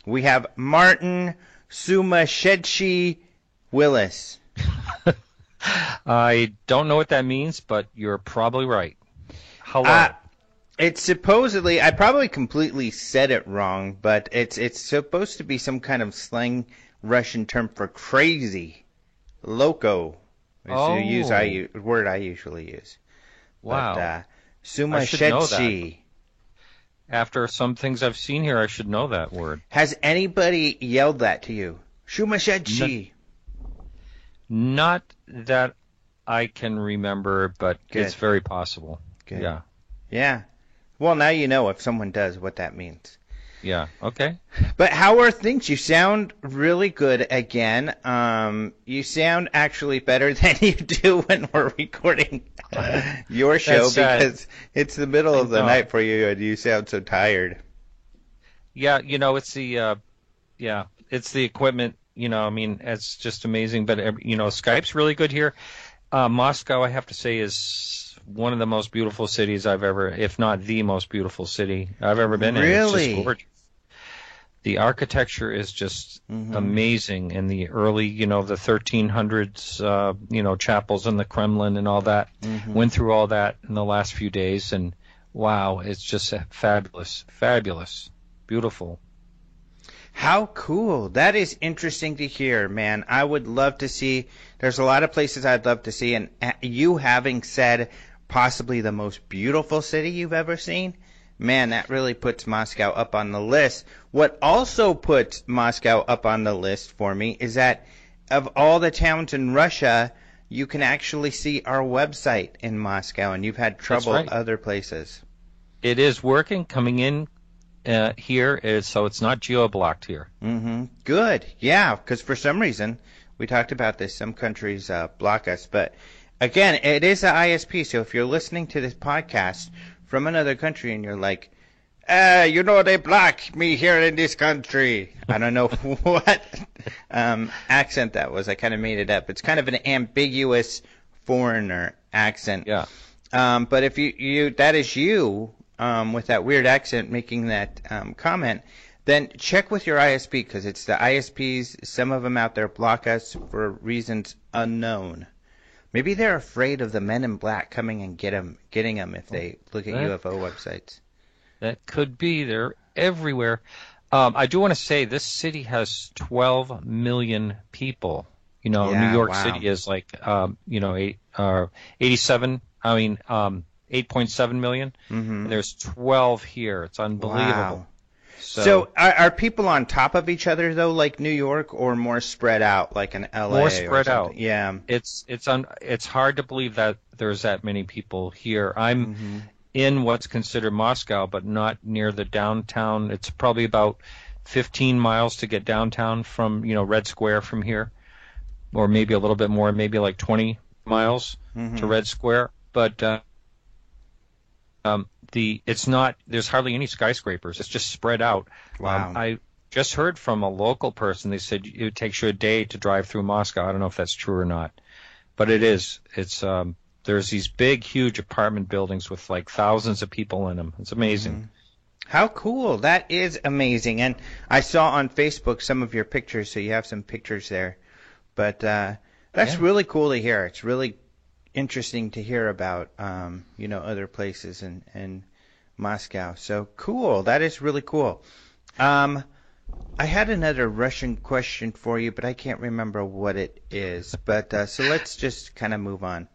We have Martin Sumashedshi Willis. I don't know what that means, but you're probably right. Hello. It's supposedly, I probably completely said it wrong, but it's supposed to be some kind of slang Russian term for crazy. Loco is the word I usually use. Wow. But I should know that. Sumashedshi. After some things I've seen here, I should know that word. Has anybody yelled that to you? Sumashedshi. Not that I can remember, but Good. It's very possible. Good. Yeah. Yeah. Well, now you know if someone does what that means. Yeah. Okay. But how are things? You sound really good again. You sound actually better than you do when we're recording your show because it's the middle of the night for you and you sound so tired. Yeah, it's it's the equipment. I mean, it's just amazing. But Skype's really good here. Moscow, I have to say, is one of the most beautiful cities I've ever, if not the most beautiful city I've ever been in. Really? It's just gorgeous. The architecture is just amazing. In the early, the 1300s, chapels in the Kremlin and all that. Went through all that in the last few days, and wow, it's just fabulous, fabulous, beautiful. How cool. That is interesting to hear, man. I would love to see, there's a lot of places I'd love to see, and you having said possibly the most beautiful city you've ever seen, man, that really puts Moscow up on the list. What also puts Moscow up on the list for me is that of all the towns in Russia, you can actually see our website in Moscow, and you've had trouble other places. It is working, coming in here, so it's not geo-blocked here. Good. Yeah, because for some reason, we talked about this, some countries block us. But again, it is an ISP, so if you're listening to this podcast from another country and you're like, they block me here in this country. I don't know what accent that was. I kind of made it up. It's kind of an ambiguous foreigner accent. Yeah. But if you that is you with that weird accent making that comment, then check with your ISP because it's the ISPs. Some of them out there block us for reasons unknown. Maybe they're afraid of the men in black coming and getting them if they look at UFO websites. That could be. They're everywhere. I do want to say this city has 12 million people. New York City is like, 87. 8.7 million. And there's 12 here. It's unbelievable. Wow. So are people on top of each other though, like New York, or more spread out, like in LA? More spread out. Yeah. It's hard to believe that there's that many people here. I'm in what's considered Moscow, but not near the downtown. It's probably about 15 miles to get downtown from Red Square from here, or maybe a little bit more, maybe like 20 miles to Red Square. But it's not. There's hardly any skyscrapers. It's just spread out. Wow. I just heard from a local person. They said it takes you a day to drive through Moscow. I don't know if that's true or not, but it is. It's there's these big, huge apartment buildings with like thousands of people in them. It's amazing. How cool. That is amazing. And I saw on Facebook some of your pictures, so you have some pictures there. But that's really cool to hear. It's really interesting to hear about, other places in Moscow. So cool. That is really cool. I had another Russian question for you, but I can't remember what it is. But so let's just kind of move on.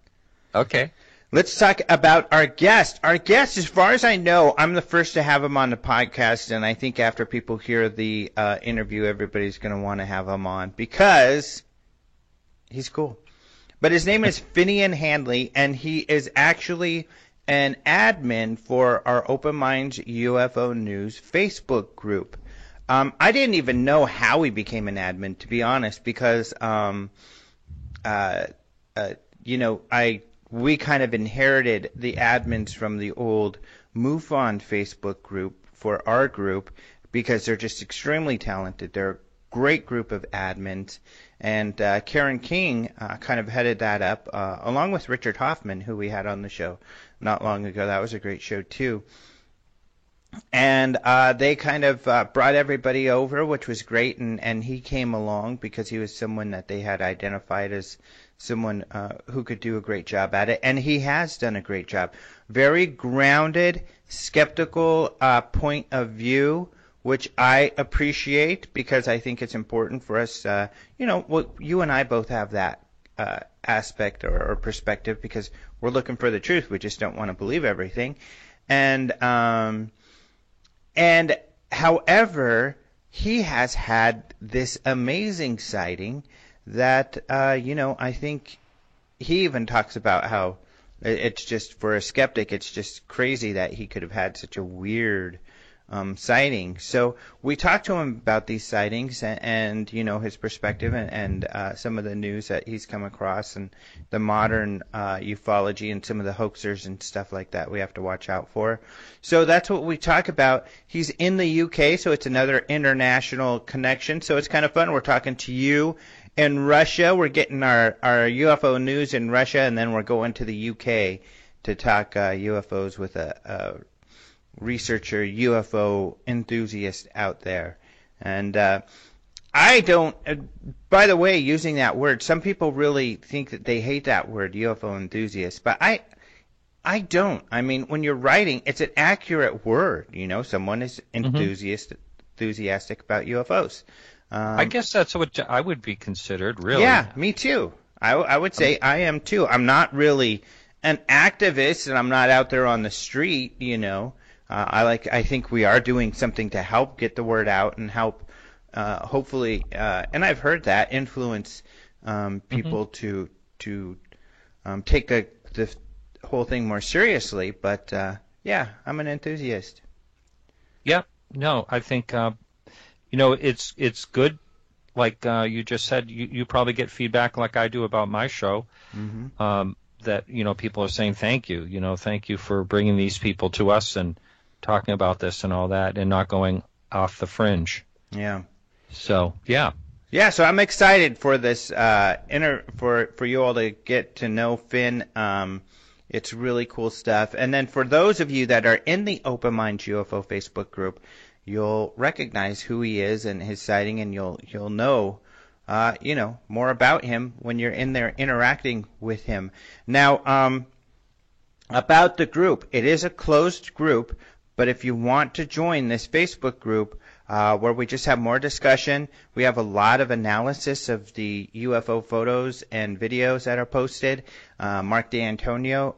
Okay. Let's talk about our guest. Our guest, as far as I know, I'm the first to have him on the podcast, and I think after people hear the interview, everybody's going to want to have him on because he's cool. But his name is Finian Handley, and he is actually an admin for our Open Minds UFO News Facebook group. I didn't even know how he became an admin, to be honest, because we kind of inherited the admins from the old MUFON Facebook group for our group because they're just extremely talented. They're a great group of admins. And Karen King kind of headed that up, along with Richard Hoffman, who we had on the show not long ago. That was a great show, too. and they kind of brought everybody over, which was great. And he came along because he was someone that they had identified as someone who could do a great job at it, and he has done a great job. Very grounded, skeptical point of view, which I appreciate because I think it's important for us. Well, you and I both have that aspect or perspective because we're looking for the truth. We just don't want to believe everything. And however, he has had this amazing sighting that I think he even talks about how it's just, for a skeptic, it's just crazy that he could have had such a weird sighting. So we talked to him about these sightings and his perspective and some of the news that he's come across and the modern ufology and some of the hoaxers and stuff like that we have to watch out for. So that's what we talk about. He's in the UK, so it's another international connection. So it's kind of fun. We're talking to you in Russia. We're getting our UFO news in Russia, and then we're going to the UK to talk UFOs with a researcher, UFO enthusiast out there. And I don't, by the way, using that word, some people really think that they hate that word, UFO enthusiast, but I don't. I mean, when you're writing, it's an accurate word. Someone is enthusiastic about UFOs. I guess that's what I would be considered, really. Yeah, me too. I would say I am too. I'm not really an activist, and I'm not out there on the street, I think we are doing something to help get the word out and help, hopefully, and I've heard that, influence people to take the whole thing more seriously. But yeah, I'm an enthusiast. Yeah, no, I think it's good. Like you just said, you probably get feedback like I do about my show. That people are saying thank you for bringing these people to us and talking about this and all that, and not going off the fringe. Yeah. So yeah. Yeah. So I'm excited for this for you all to get to know Finn. It's really cool stuff. And then for those of you that are in the Open Minds UFO Facebook group, you'll recognize who he is and his sighting, and you'll know more about him when you're in there interacting with him. Now, about the group, it is a closed group. But if you want to join this Facebook group where we just have more discussion, we have a lot of analysis of the UFO photos and videos that are posted. Mark D'Antonio,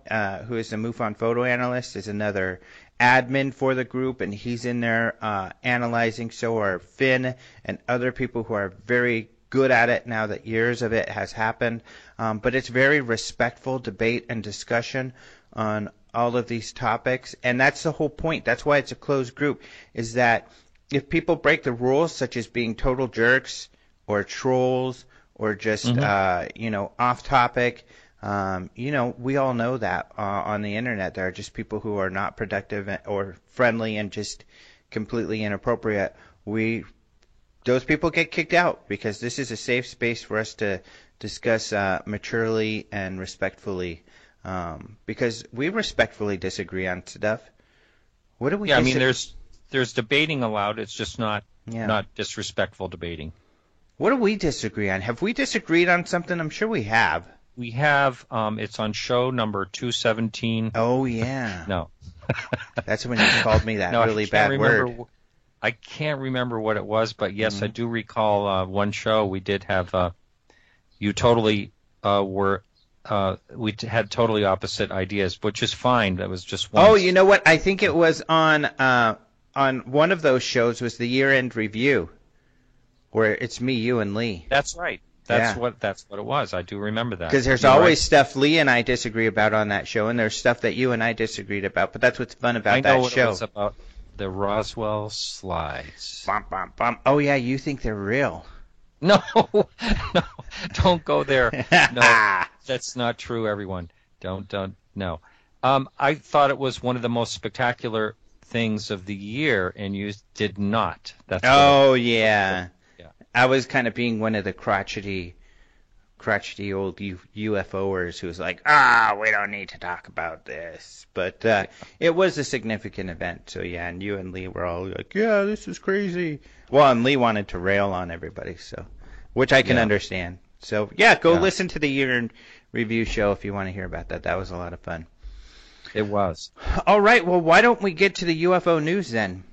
who is the MUFON photo analyst, is another admin for the group, and he's in there analyzing. So are Finn and other people who are very good at it now that years of it has happened. But it's very respectful debate and discussion on all of these topics, and that's the whole point. That's why it's a closed group, is that if people break the rules, such as being total jerks or trolls or just off topic, we all know that on the internet there are just people who are not productive or friendly and just completely inappropriate. Those people get kicked out because this is a safe space for us to discuss maturely and respectfully. Because we respectfully disagree on stuff. What do we? Yeah, I mean, there's debating allowed. It's just not disrespectful debating. What do we disagree on? Have we disagreed on something? I'm sure we have. We have. It's on show number 217. Oh yeah. No. That's when you called me that really bad word. I can't remember what it was, but yes, I do recall one show we did have. You totally were. We had totally opposite ideas, which is fine. That was just one. Oh, you know what? I think it was on one of those shows was the year-end review, where it's me, you, and Lee. That's right. That's what it was. I do remember that. Because there's always stuff Lee and I disagree about on that show, and there's stuff that you and I disagreed about. But that's what's fun about that show. I know what it was about. The Roswell slides. Bum, bum, bum. Oh yeah, you think they're real? No, don't go there. No, that's not true, everyone. Don't, no. I thought it was one of the most spectacular things of the year, and you did not. Yeah. I was kind of being one of the crotchety crotchety old UFOers who's like, we don't need to talk about this. But it was a significant event. So, yeah, and you and Lee were all like, yeah, this is crazy. Well, and Lee wanted to rail on everybody, so which I can understand. So, yeah, go listen to the Year in Review show if you want to hear about that. That was a lot of fun. It was. All right, well, why don't we get to the UFO news then?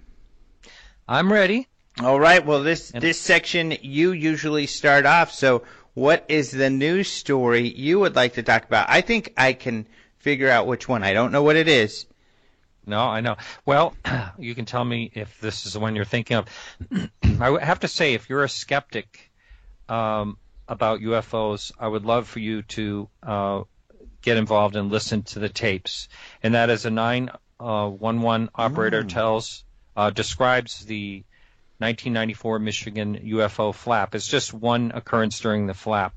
I'm ready. All right, well, this section you usually start off, so what is the news story you would like to talk about? I think I can figure out which one. I don't know what it is. No, I know. Well, you can tell me if this is the one you're thinking of. I have to say, if you're a skeptic about UFOs, I would love for you to get involved and listen to the tapes. And that is a 911 operator describes the 1994 Michigan UFO flap. It's just one occurrence during the flap.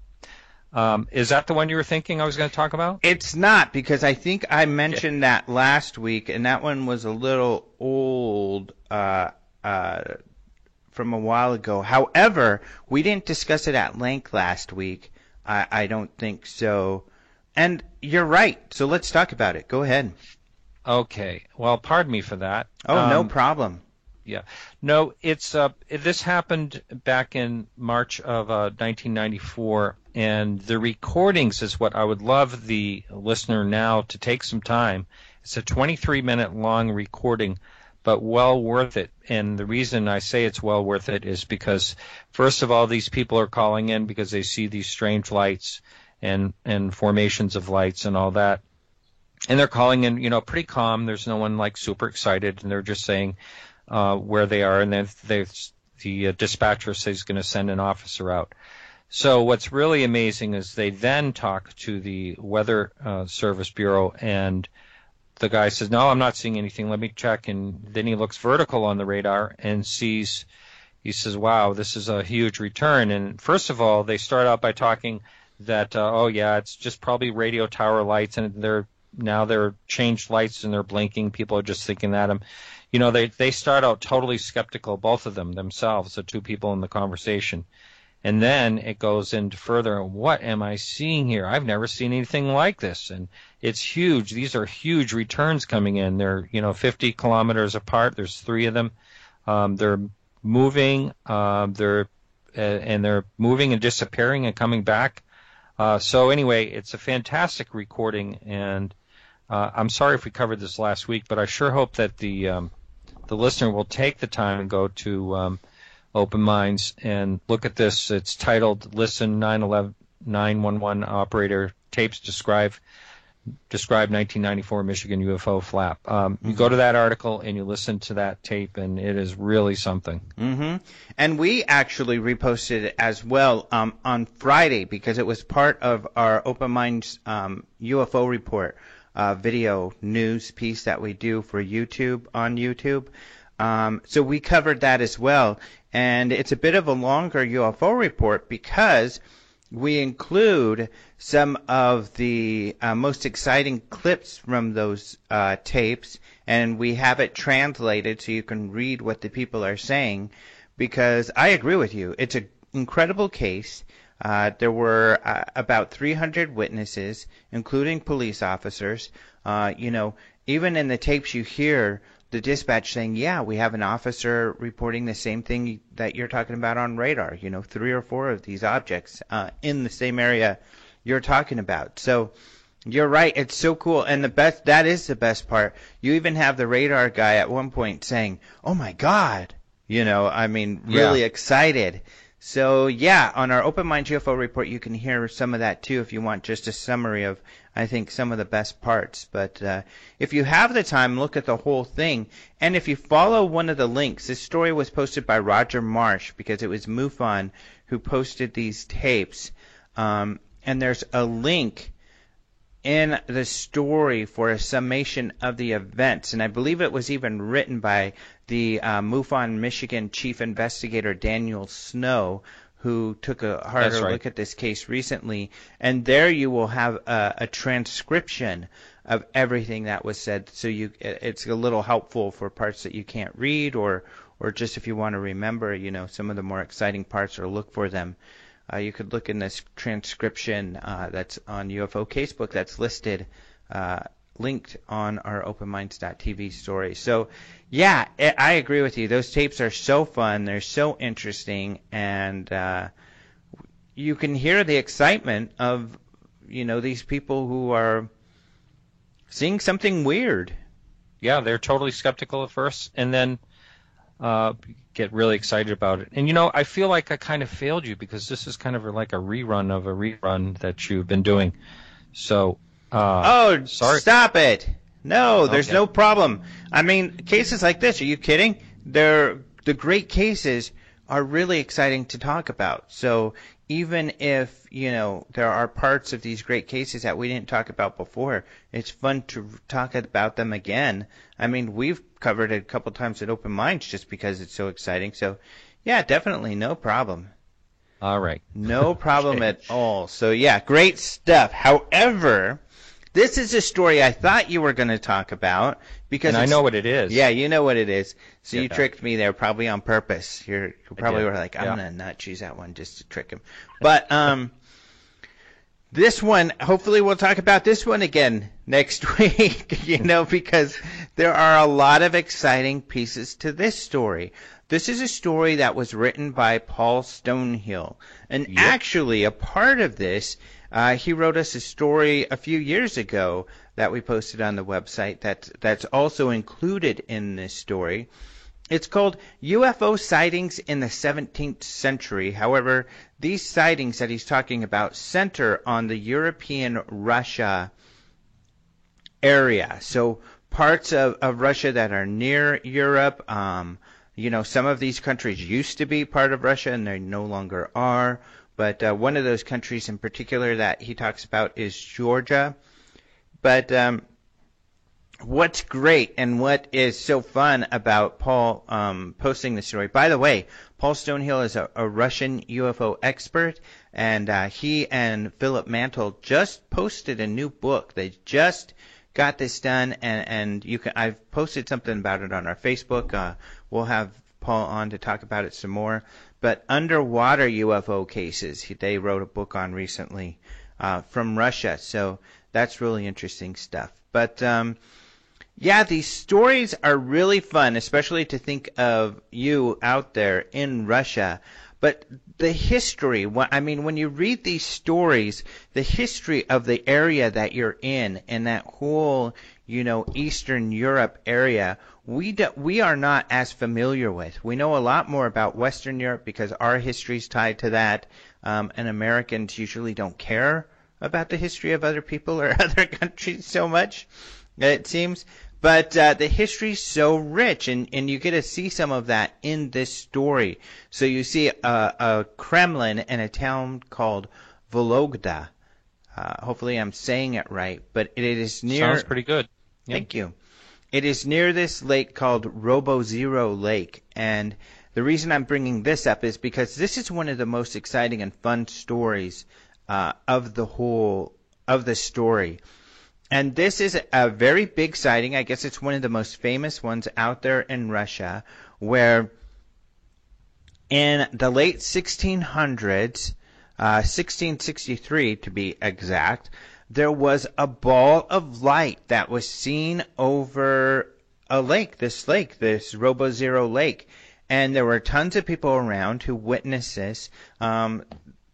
Is that the one you were thinking I was going to talk about? It's not, because I think I mentioned that last week, and that one was a little old from a while ago. However, we didn't discuss it at length last week. I don't think so. And you're right, so let's talk about it. Go ahead. Okay. Well, pardon me for that. Oh, no problem. Yeah. No, this happened back in March of 1994, and the recordings is what I would love the listener now to take some time. It's a 23-minute long recording, but well worth it. And the reason I say it's well worth it is because, first of all, these people are calling in because they see these strange lights and formations of lights and all that. And they're calling in, pretty calm. There's no one like super excited, and they're just saying where they are, and then the dispatcher says he's going to send an officer out. So what's really amazing is they then talk to the Weather Service Bureau, and the guy says, no, I'm not seeing anything. Let me check. And then he looks vertical on the radar and he says, wow, this is a huge return. And first of all, they start out by talking that, it's just probably radio tower lights, and they're changed lights and they're blinking. People are just thinking that they start out totally skeptical, both of them themselves, the two people in the conversation. And then it goes into further, what am I seeing here? I've never seen anything like this. And it's huge. These are huge returns coming in. They're, 50 kilometers apart. There's 3 of them. They're moving. They're moving and disappearing and coming back. So anyway, it's a fantastic recording, and I'm sorry if we covered this last week, but I sure hope that the listener will take the time and go to Open Minds and look at this. It's titled "Listen 911 Operator Tapes Describe 1994 Michigan UFO Flap." You go to that article and you listen to that tape, and it is really something. Mm-hmm. And we actually reposted it as well on Friday because it was part of our Open Minds UFO report video news piece that we do for YouTube on YouTube. So we covered that as well. And it's a bit of a longer UFO report because we include some of the most exciting clips from those tapes, and we have it translated so you can read what the people are saying, because I agree with you. It's an incredible case. There were about 300 witnesses, including police officers. Even in the tapes you hear the dispatch saying, yeah, we have an officer reporting the same thing that you're talking about on radar, 3 or 4 of these objects in the same area you're talking about. So you're right. It's so cool. And that is the best part. You even have the radar guy at one point saying, oh my God, really excited. So yeah, on our Open Mind UFO report, you can hear some of that too if you want just a summary of, I think, some of the best parts. But if you have the time, look at the whole thing. And if you follow one of the links, this story was posted by Roger Marsh because it was MUFON who posted these tapes. And there's a link in the story for a summation of the events. And I believe it was even written by the MUFON Michigan chief investigator Daniel Snow, who took a harder look at this case recently. And there you will have a transcription of everything that was said. So it's a little helpful for parts that you can't read, or just if you want to remember, some of the more exciting parts or look for them. You could look in this transcription that's on UFO Casebook that's listed, linked on our openminds.tv story. So, yeah, I agree with you. Those tapes are so fun. They're so interesting. And you can hear the excitement of, these people who are seeing something weird. Yeah, they're totally skeptical at first, and then get really excited about it. And, I feel like I kind of failed you because this is kind of like a rerun of a rerun that you've been doing. So, sorry. Stop it. No, there's Okay. no problem. I mean, cases like this, are you kidding? The great cases are really exciting to talk about. So even if, there are parts of these great cases that we didn't talk about before, it's fun to talk about them again. I mean, we've covered it a couple times at Open Minds just because it's so exciting. So, yeah, definitely no problem. All right. No problem Okay. at all. So, yeah, great stuff. However, this is a story I thought you were going to talk about because And I know what it is. Yeah, you know what it is. So you Yeah. tricked me there, probably on purpose. You probably did. were like, I'm Yeah. going to not choose that one just to trick him. But this one, hopefully we'll talk about this one again next week, because there are a lot of exciting pieces to this story. This is a story that was written by Paul Stonehill. And Yep. actually, a part of this, he wrote us a story a few years ago that we posted on the website that's also included in this story. It's called UFO Sightings in the 17th Century. However, these sightings that he's talking about center on the European Russia area. So parts of Russia that are near Europe. Some of these countries used to be part of Russia and they no longer are. But one of those countries in particular that he talks about is Georgia. But what's great and what is so fun about Paul posting this story, by the way, Paul Stonehill is a Russian UFO expert, and he and Philip Mantle just posted a new book. They just got this done, and I've posted something about it on our Facebook. We'll have Paul on to talk about it some more. But underwater UFO cases, they wrote a book on recently from Russia. So that's really interesting stuff. But yeah, these stories are really fun, especially to think of you out there in Russia. But the history, when you read these stories, the history of the area that you're in and that whole, Eastern Europe area, we are not as familiar with. We know a lot more about Western Europe because our history's tied to that, and Americans usually don't care about the history of other people or other countries so much, it seems. But the history's so rich, and you get to see some of that in this story. So you see a Kremlin in a town called Vologda. Hopefully I'm saying it right, but it is near... Sounds pretty good. Yep. Thank you. It is near this lake called Robozero Lake, and the reason I'm bringing this up is because this is one of the most exciting and fun stories of the story. And this is a very big sighting. I guess it's one of the most famous ones out there in Russia, where in the late 1600s, 1663 to be exact, there was a ball of light that was seen over a lake, this Robozero Lake. And there were tons of people around who witnessed this.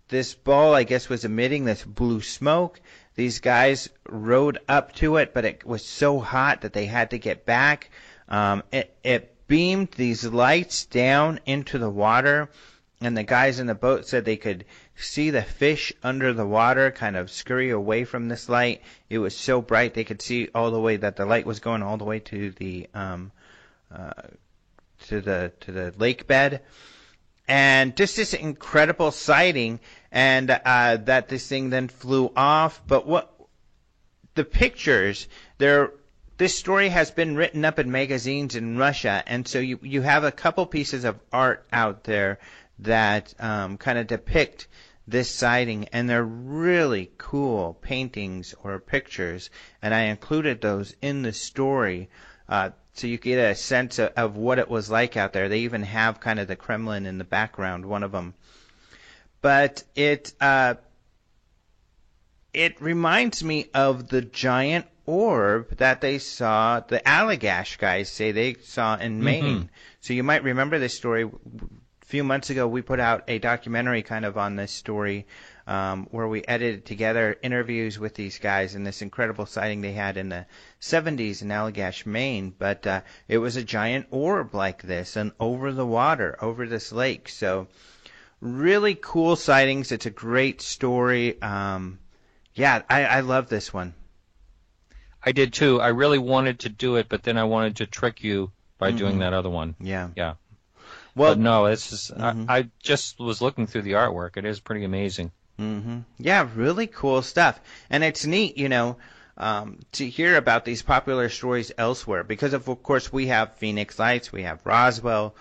This ball, I guess, was emitting this blue smoke. These guys rode up to it, but it was so hot that they had to get back. It beamed these lights down into the water, and the guys in the boat said they could see the fish under the water kind of scurry away from this light. It was so bright they could see all the way that the light was going all the way to the lake bed. And just this incredible sighting, and that this thing then flew off. But what the pictures there, this story has been written up in magazines in Russia, and so you have a couple pieces of art out there that kind of depict this sighting, and they're really cool paintings or pictures, and I included those in the story. So you get a sense of what it was like out there. They even have kind of the Kremlin in the background, one of them. but it reminds me of the giant orb that they saw, the Allagash guys say they saw in Maine. So you might remember this story. A few months ago, we put out a documentary kind of on this story where we edited together interviews with these guys and this incredible sighting they had in the 70s in Allagash, Maine. But it was a giant orb like this and over the water, over this lake. So really cool sightings. It's a great story. Yeah, I love this one. I did too. I really wanted to do it, but then I wanted to trick you by doing that other one. Yeah. Yeah. Well, but no, this is. I just was looking through the artwork. It is pretty amazing. Yeah, really cool stuff. And it's neat, to hear about these popular stories elsewhere because of course, we have Phoenix Lights, we have Roswell,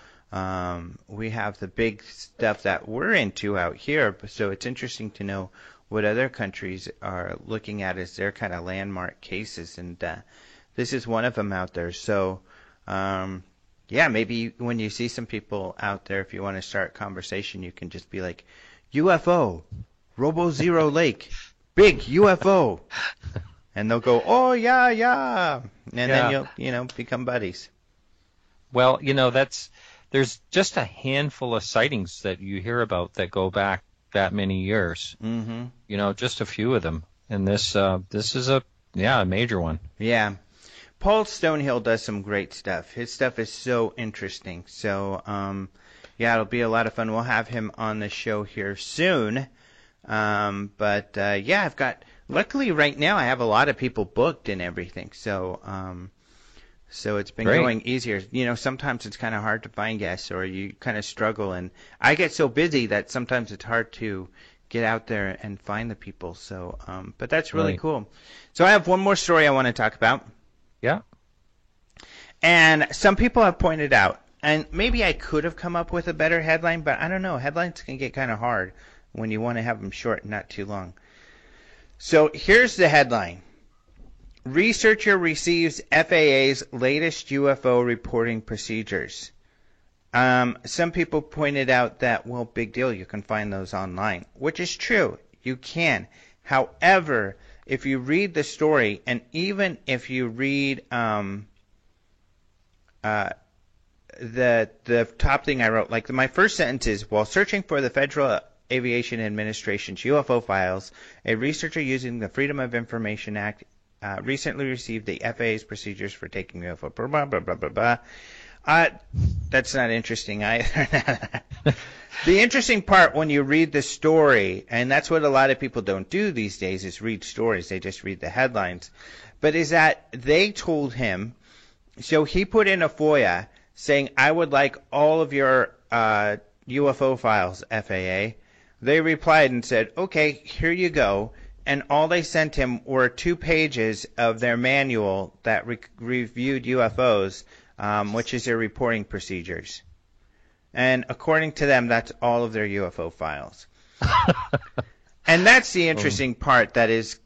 we have the big stuff that we're into out here. So it's interesting to know what other countries are looking at as their kind of landmark cases, and this is one of them out there. So, yeah, maybe when you see some people out there, if you want to start a conversation, you can just be like, UFO, Robo Zero Lake, big UFO, and they'll go, oh yeah, and then you'll become buddies. Well, there's just a handful of sightings that you hear about that go back that many years. Just a few of them, and this is a major one. Yeah, Paul Stonehill does some great stuff. His stuff is so interesting. So it'll be a lot of fun. We'll have him on the show here soon. I've got, luckily right now I have a lot of people booked and everything. So it's been going easier. Sometimes it's kind of hard to find guests, or you kind of struggle. And I get so busy that sometimes it's hard to get out there and find the people. So, but that's really cool. So I have one more story I want to talk about. Yeah. And some people have pointed out, and maybe I could have come up with a better headline, but I don't know. Headlines can get kind of hard when you want to have them short and not too long. So here's the headline. Researcher receives FAA's latest UFO reporting procedures. Some people pointed out that, well, big deal, you can find those online, which is true. You can. However, if you read the story, and even if you read the top thing I wrote, like my first sentence is, while searching for the Federal Aviation Administration's UFO files, a researcher using the Freedom of Information Act recently received the FAA's procedures for taking UFO. Blah, blah, blah, blah, blah. That's not interesting either. The interesting part when you read the story, and that's what a lot of people don't do these days, is read stories. They just read the headlines. But is that they told him, so he put in a FOIA saying, I would like all of your UFO files, FAA. They replied and said, okay, here you go. And all they sent him were 2 pages of their manual that reviewed UFOs, which is their reporting procedures. And according to them, that's all of their UFO files. And that's the interesting part that is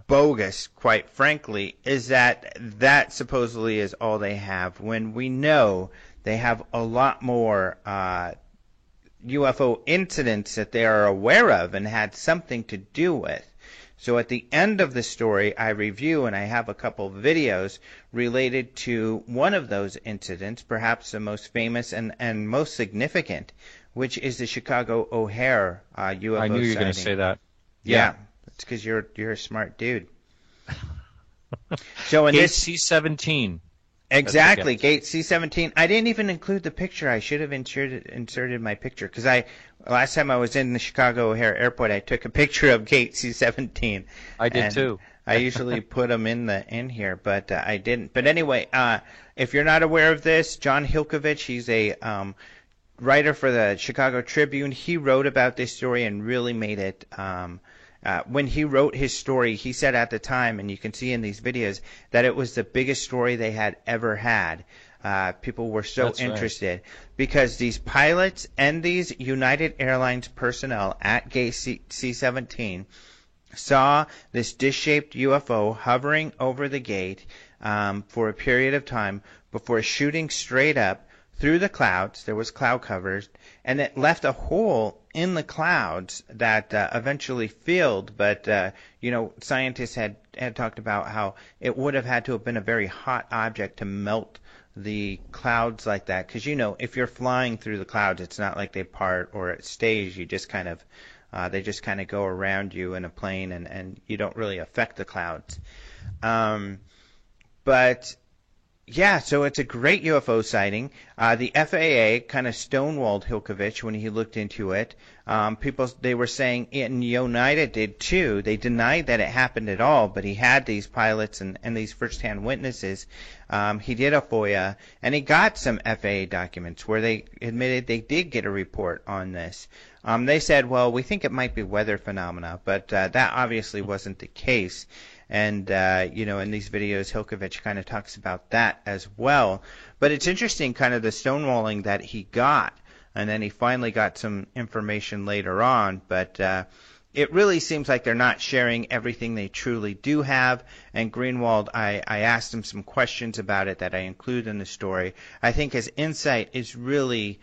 bogus, quite frankly, is that supposedly is all they have, when we know they have a lot more UFO incidents that they are aware of and had something to do with. So at the end of the story, I review, and I have a couple of videos related to one of those incidents, perhaps the most famous and most significant, which is the Chicago O'Hare UFO sighting. I knew you were going to say that. Yeah, it's because you're a smart dude. So in Gate this C-17. Exactly, Gate C-17. I didn't even include the picture. I should have inserted my picture, because last time I was in the Chicago O'Hare Airport, I took a picture of Gate C-17. I did too. I usually put them in here, but I didn't. But anyway, if you're not aware of this, John Hilkovich, he's a writer for the Chicago Tribune. He wrote about this story and really made it. When he wrote his story, he said at the time, and you can see in these videos, that it was the biggest story they had ever had. People were so interested because these pilots and these United Airlines personnel at Gate C-17 saw this dish-shaped UFO hovering over the gate for a period of time before shooting straight up through the clouds. There was cloud covers, and it left a hole in the clouds that eventually filled. But scientists had talked about how it would have had to have been a very hot object to melt the clouds like that. Because if you're flying through the clouds, it's not like they part or it stays. You just kind of they just kind of go around you in a plane, and you don't really affect the clouds. But yeah, so it's a great UFO sighting. The FAA kind of stonewalled Hilkovich when he looked into it. They were saying, and Oneida did too, they denied that it happened at all, but he had these pilots and these first-hand witnesses. He did a FOIA, and he got some FAA documents where they admitted they did get a report on this. They said, well, we think it might be weather phenomena, but that obviously wasn't the case. And, in these videos, Hilkovich kind of talks about that as well. But it's interesting kind of the stonewalling that he got. And then he finally got some information later on. But it really seems like they're not sharing everything they truly do have. And Greenwald, I asked him some questions about it that I include in the story. I think his insight is really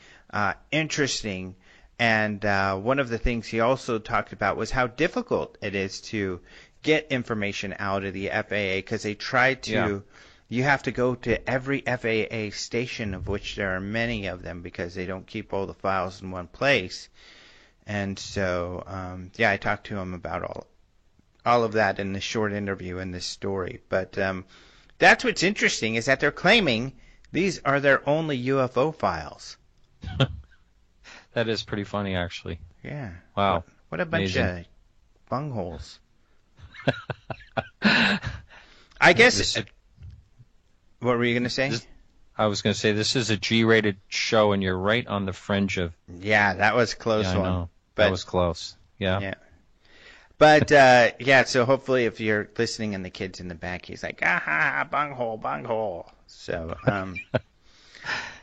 interesting. And one of the things he also talked about was how difficult it is to get information out of the FAA, because they try to you have to go to every FAA station, of which there are many of them, because they don't keep all the files in one place. And so I talked to him about all of that in this short interview in this story. But that's what's interesting, is that they're claiming these are their only UFO files. That is pretty funny, actually. Yeah. Wow. What a bunch Amazing. of bungholes. I guess. What were you going to say? I was going to say this is a G-rated show, and you're right on the fringe of. Yeah, that was a close one. I know. That was close. Yeah. Yeah. But so hopefully, if you're listening and the kid's in the back, he's like, bunghole. So,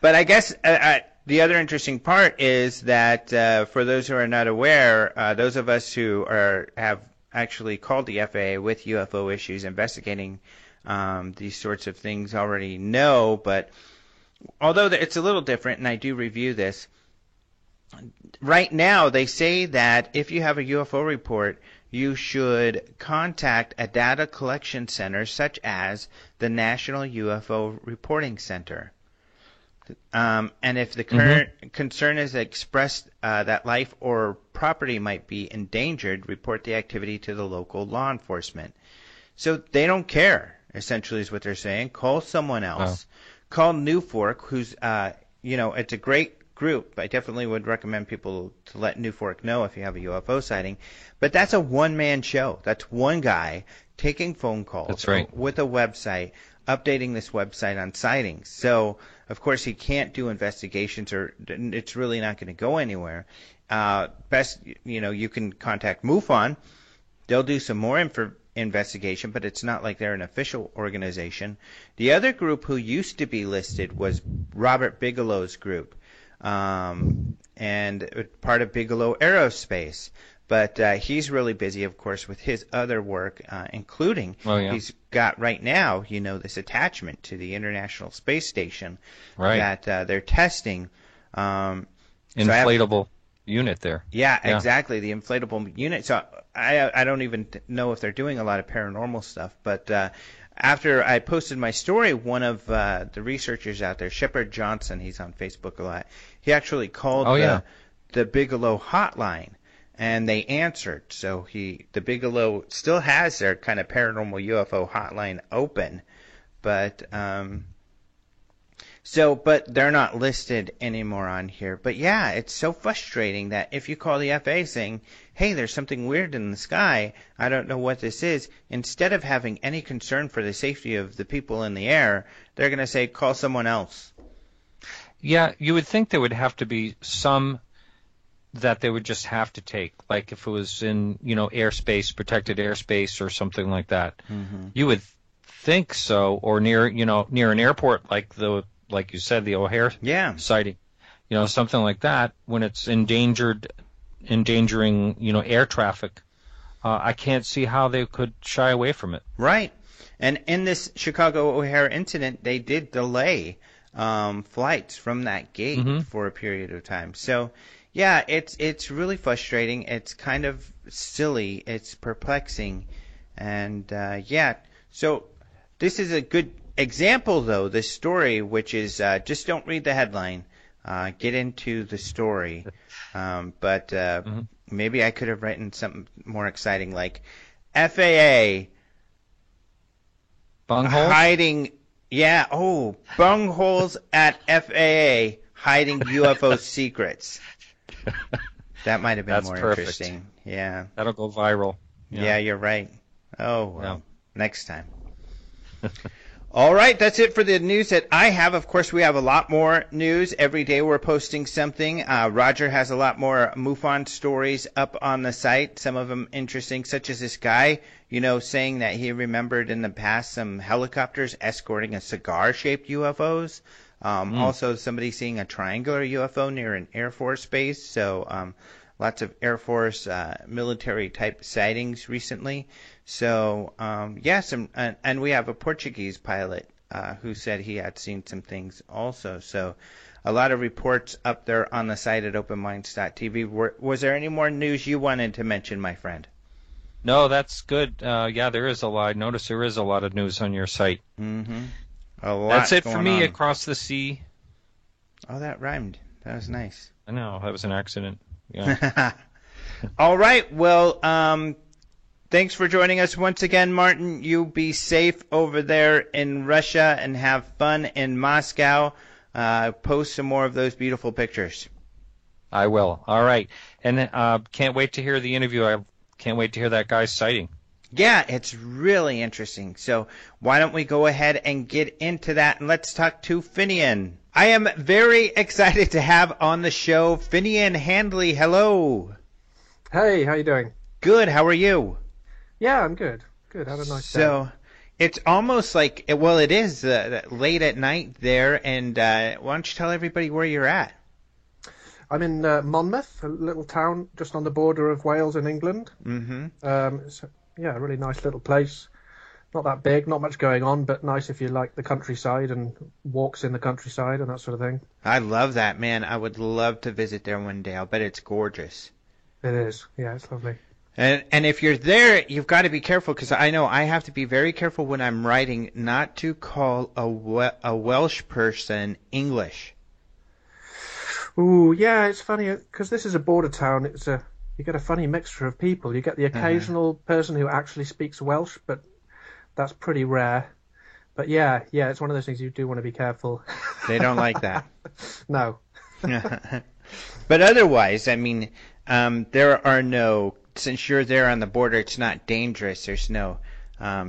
but I guess the other interesting part is that for those who are not aware, those of us who have actually called the FAA with UFO issues, investigating these sorts of things, already know. But although it's a little different, and I do review this, right now they say that if you have a UFO report, you should contact a data collection center such as the National UFO Reporting Center. And if the current concern is expressed that life or property might be endangered, report the activity to the local law enforcement. So they don't care, essentially, is what they're saying. Call someone else. Call NUFORC, who's, it's a great group. I definitely would recommend people to let NUFORC know if you have a UFO sighting. But that's a one-man show. That's one guy taking phone calls. That's right. With a website, updating this website on sightings. So, of course, he can't do investigations, or it's really not going to go anywhere. Best, you can contact MUFON. They'll do some more investigation, but it's not like they're an official organization. The other group who used to be listed was Robert Bigelow's group, and part of Bigelow Aerospace. But he's really busy, of course, with his other work, including he's got right now, this attachment to the International Space Station that they're testing. Inflatable unit there. Yeah, exactly, the inflatable unit. So I don't even know if they're doing a lot of paranormal stuff. But after I posted my story, one of the researchers out there, Shepard Johnson, he's on Facebook a lot, he actually called the Bigelow hotline. And they answered. So the Bigelow still has their kind of paranormal UFO hotline open, but they're not listed anymore on here. But yeah, it's so frustrating that if you call the FAA saying, "Hey, there's something weird in the sky. I don't know what this is," instead of having any concern for the safety of the people in the air, they're going to say, "Call someone else." Yeah, you would think there would have to be some that they would just have to take, like if it was in, airspace, protected airspace or something like that. Mm-hmm. You would think so, or near an airport, like you said, the O'Hare sighting, something like that, when it's endangering, air traffic. I can't see how they could shy away from it. Right. And in this Chicago O'Hare incident, they did delay flights from that gate Mm-hmm. for a period of time. So, yeah, it's really frustrating. It's kind of silly. It's perplexing, and yeah. So this is a good example, though. This story, which is just don't read the headline. Get into the story. But Mm-hmm. maybe I could have written something more exciting, like FAA Bungholes? hiding. Yeah. Oh, bungholes at FAA hiding UFO secrets. That might have been That's more perfect. interesting. Yeah. That'll go viral. Yeah, you're right. Oh, well, Yeah. next time. All right, that's it for the news that I have. Of course, we have a lot more news. Every day we're posting something. Roger has a lot more MUFON stories up on the site, some of them interesting, such as this guy, saying that he remembered in the past some helicopters escorting a cigar-shaped UFOs. Also, somebody seeing a triangular UFO near an Air Force base. So lots of Air Force military-type sightings recently. So, and we have a Portuguese pilot who said he had seen some things also. So, a lot of reports up there on the site at openminds.tv. Was there any more news you wanted to mention, my friend? No, that's good. Yeah, there is a lot. I noticed there is a lot of news on your site. Mm-hmm. A lot That's it for going me on. across the sea. Oh, that rhymed. That was nice. I know, that was an accident. Yeah. All right. Well, thanks for joining us once again, Martin. You be safe over there in Russia and have fun in Moscow. Post some more of those beautiful pictures. I will. All right. And can't wait to hear the interview. I can't wait to hear that guy's sighting. Yeah, it's really interesting. So why don't we go ahead and get into that, and let's talk to Finian. I am very excited to have on the show Finian Handley. Hello. Hey, how you doing? Good. How are you? Yeah, I'm good. Good. Had a nice day. So it's almost like, well, it is late at night there, and why don't you tell everybody where you're at? I'm in Monmouth, a little town just on the border of Wales and England. Mm-hmm. Yeah, a really nice little place. Not that big, not much going on, but nice if you like the countryside and walks in the countryside and that sort of thing. I love that, man. I would love to visit there one day. I'll bet it's gorgeous. It is. Yeah, it's lovely. And if you're there, you've got to be careful, because I know I have to be very careful when I'm writing not to call a Welsh person English. Ooh, yeah, it's funny because this is a border town. You get a funny mixture of people. You get the occasional person who actually speaks Welsh, but that's pretty rare. But yeah, it's one of those things you do want to be careful. They don't like that. No. But otherwise, I mean, there are no, since you're there on the border, it's not dangerous. There's no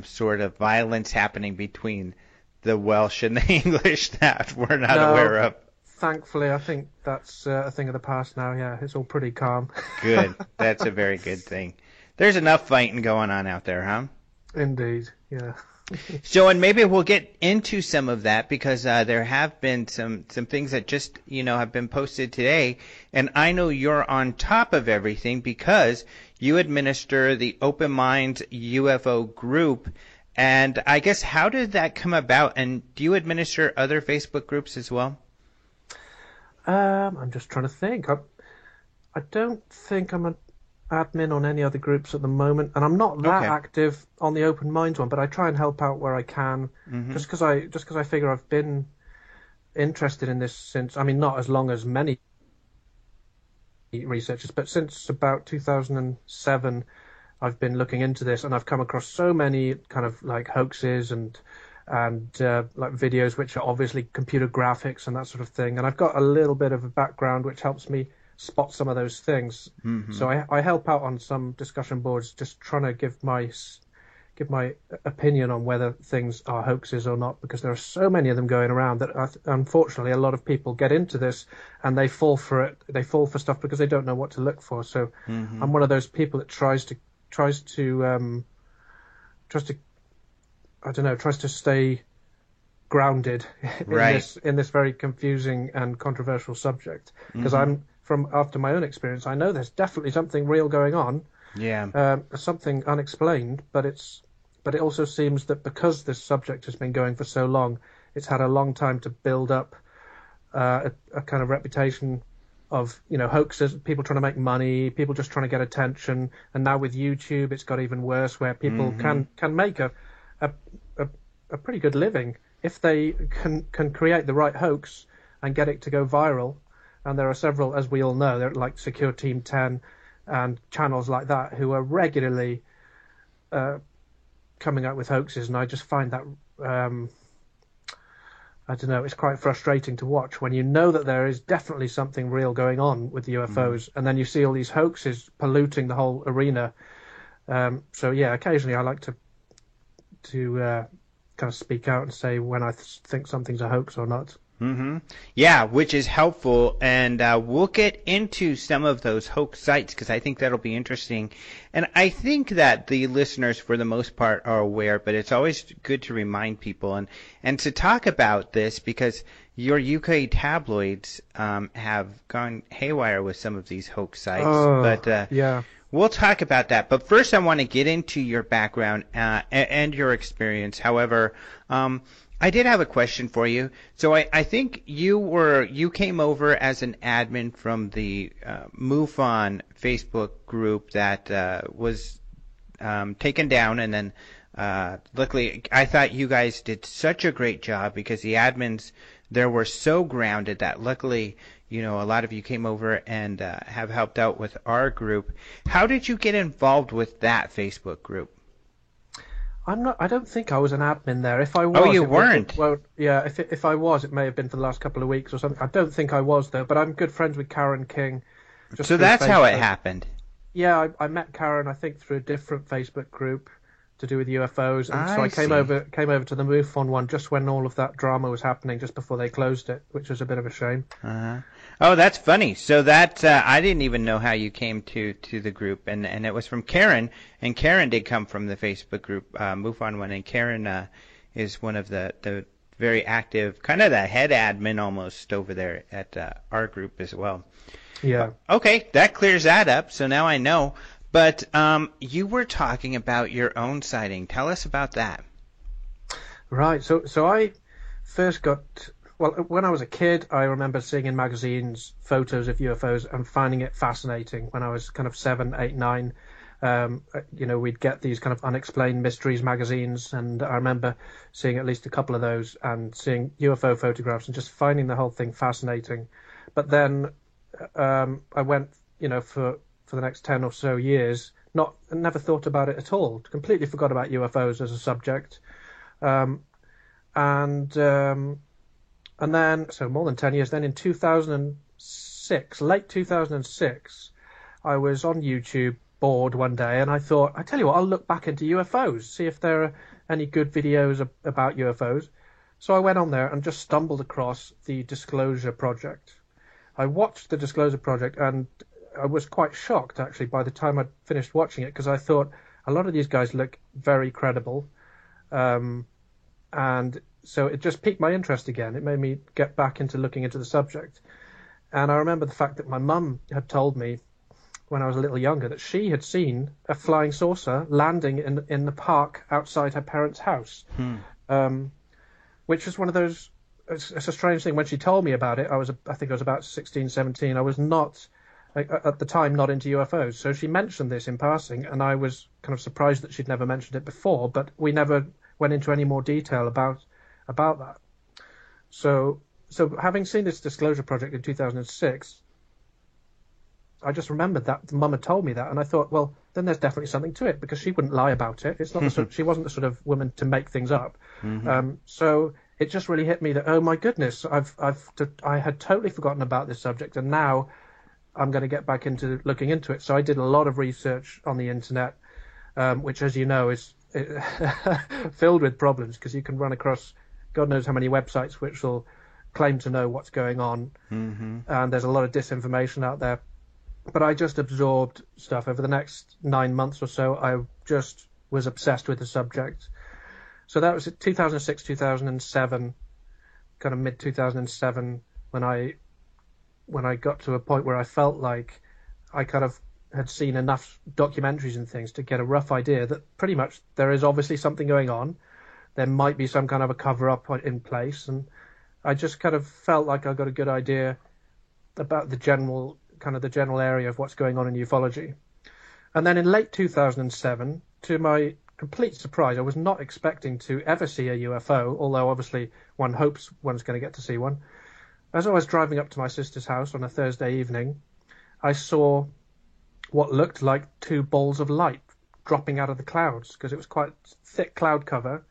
sort of violence happening between the Welsh and the English that we're not aware of. Thankfully, I think that's a thing of the past now. Yeah, it's all pretty calm. Good. That's a very good thing. There's enough fighting going on out there, huh? Indeed, yeah. So, and maybe we'll get into some of that, because there have been some things that just, have been posted today. And I know you're on top of everything because you administer the Open Minds UFO group. And I guess, how did that come about? And do you administer other Facebook groups as well? I'm just trying to think. I don't think I'm an admin on any other groups at the moment, and I'm not that active on the Open Minds one, but I try and help out where I can. Just because I figure I've been interested in this since, I mean, not as long as many researchers, but since about 2007, I've been looking into this, and I've come across so many kind of like hoaxes and like videos which are obviously computer graphics and that sort of thing. And I've got a little bit of a background which helps me spot some of those things. So I help out on some discussion boards, just trying to give my opinion on whether things are hoaxes or not, because there are so many of them going around that unfortunately a lot of people get into this and they fall for it. They fall for stuff because they don't know what to look for. So I'm one of those people that tries to stay grounded in this very confusing and controversial subject, because after my own experience, I know there's definitely something real going on, something unexplained, but it also seems that because this subject has been going for so long, It's had a long time to build up a kind of reputation of, you know, hoaxes, people trying to make money, people just trying to get attention, and now with YouTube, it's got even worse, where people can make a pretty good living if they can create the right hoax and get it to go viral. And there are several, as we all know, they're like Secure Team 10 and channels like that who are regularly coming up with hoaxes, and I just find that I don't know, it's quite frustrating to watch when you know that there is definitely something real going on with UFOs, and then you see all these hoaxes polluting the whole arena. So yeah, occasionally I like to kind of speak out and say when I think something's a hoax or not. Yeah, which is helpful, and we'll get into some of those hoax sites because I think that'll be interesting. And I think that the listeners, for the most part, are aware, but it's always good to remind people and to talk about this because your UK tabloids have gone haywire with some of these hoax sites. Yeah. We'll talk about that. But first, I want to get into your background and your experience. However, I did have a question for you. So I think you came over as an admin from the MUFON Facebook group that was taken down, and then luckily I thought you guys did such a great job because the admins there were so grounded that luckily, you know, a lot of you came over and have helped out with our group. How did you get involved with that Facebook group? I don't think I was an admin there. If I was, you weren't. Well, yeah. If I was, it may have been for the last couple of weeks or something. I don't think I was though. But I'm good friends with Karen King. So that's how it happened. Yeah, I met Karen, I think, through a different Facebook group to do with UFOs, and so I came over to the MUFON one just when all of that drama was happening, just before they closed it, which was a bit of a shame. Oh, that's funny. So that I didn't even know how you came to the group, and it was from Karen, and Karen did come from the Facebook group MUFON one, and Karen is one of the very active, kind of the head admin almost over there at our group as well. Yeah. Okay, that clears that up. So now I know. But you were talking about your own sighting. Tell us about that. Right. So I first got, well, when I was a kid, I remember seeing in magazines photos of UFOs and finding it fascinating. When I was kind of 7, 8, 9, you know, we'd get these kind of unexplained mysteries magazines, and I remember seeing at least a couple of those and seeing UFO photographs and just finding the whole thing fascinating. But then I went, you know, for the next 10 or so years, never thought about it at all. Completely forgot about UFOs as a subject. And then, so more than 10 years, then in 2006, late 2006, I was on YouTube, bored one day, and I thought, I tell you what, I'll look back into UFOs, see if there are any good videos about UFOs. So I went on there and just stumbled across the Disclosure Project. I watched the Disclosure Project, and I was quite shocked, actually, by the time I'd finished watching it, because I thought a lot of these guys look very credible. And so it just piqued my interest again. It made me get back into looking into the subject. And I remember the fact that my mum had told me when I was a little younger that she had seen a flying saucer landing in the park outside her parents' house, which was one of those... It's a strange thing. When she told me about it, I think I was about 16, 17. I was not... at the time, not into UFOs. So she mentioned this in passing, and I was kind of surprised that she'd never mentioned it before, but we never went into any more detail about that. So having seen this Disclosure Project in 2006, I just remembered that Mum had told me that, and I thought, well, then there's definitely something to it, because she wouldn't lie about it. It's not she wasn't the sort of woman to make things up. So it just really hit me that, oh my goodness, I had totally forgotten about this subject, and now I'm going to get back into looking into it. So I did a lot of research on the internet, which, as you know, is filled with problems, because you can run across God knows how many websites which will claim to know what's going on. And there's a lot of disinformation out there. But I just absorbed stuff. Over the next 9 months or so, I just was obsessed with the subject. So that was 2006, 2007, kind of mid-2007, when I got to a point where I felt like I kind of had seen enough documentaries and things to get a rough idea that pretty much there is obviously something going on, there might be some kind of a cover-up in place. And I just kind of felt like I got a good idea about the general area of what's going on in ufology. And then in late 2007, to my complete surprise, I was not expecting to ever see a UFO, although obviously one hopes one's going to get to see one. As I was driving up to my sister's house on a Thursday evening, I saw what looked like two balls of light dropping out of the clouds, because it was quite thick cloud cover,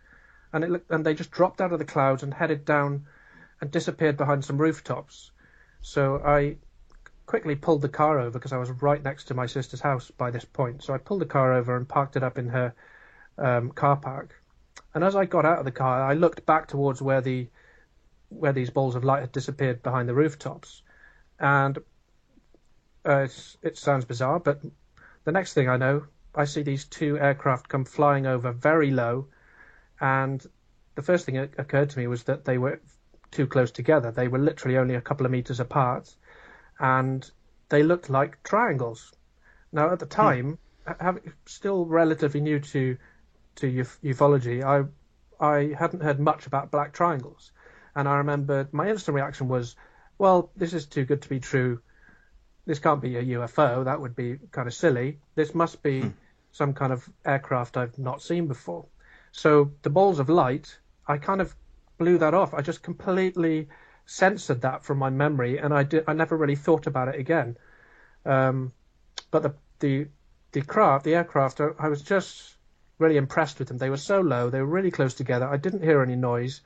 and they just dropped out of the clouds and headed down and disappeared behind some rooftops. So I quickly pulled the car over, because I was right next to my sister's house by this point. So I pulled the car over and parked it up in her car park. And as I got out of the car, I looked back towards where these balls of light had disappeared behind the rooftops. And it sounds bizarre, but the next thing I know, I see these two aircraft come flying over very low. And the first thing that occurred to me was that they were too close together. They were literally only a couple of meters apart, and they looked like triangles. Now, at the time, still relatively new to ufology, I hadn't heard much about black triangles. And I remember my instant reaction was, well, this is too good to be true. This can't be a UFO. That would be kind of silly. This must be some kind of aircraft I've not seen before. So the balls of light, I kind of blew that off. I just completely censored that from my memory, and I never really thought about it again. But the aircraft, I was just really impressed with them. They were so low, they were really close together. I didn't hear any noise,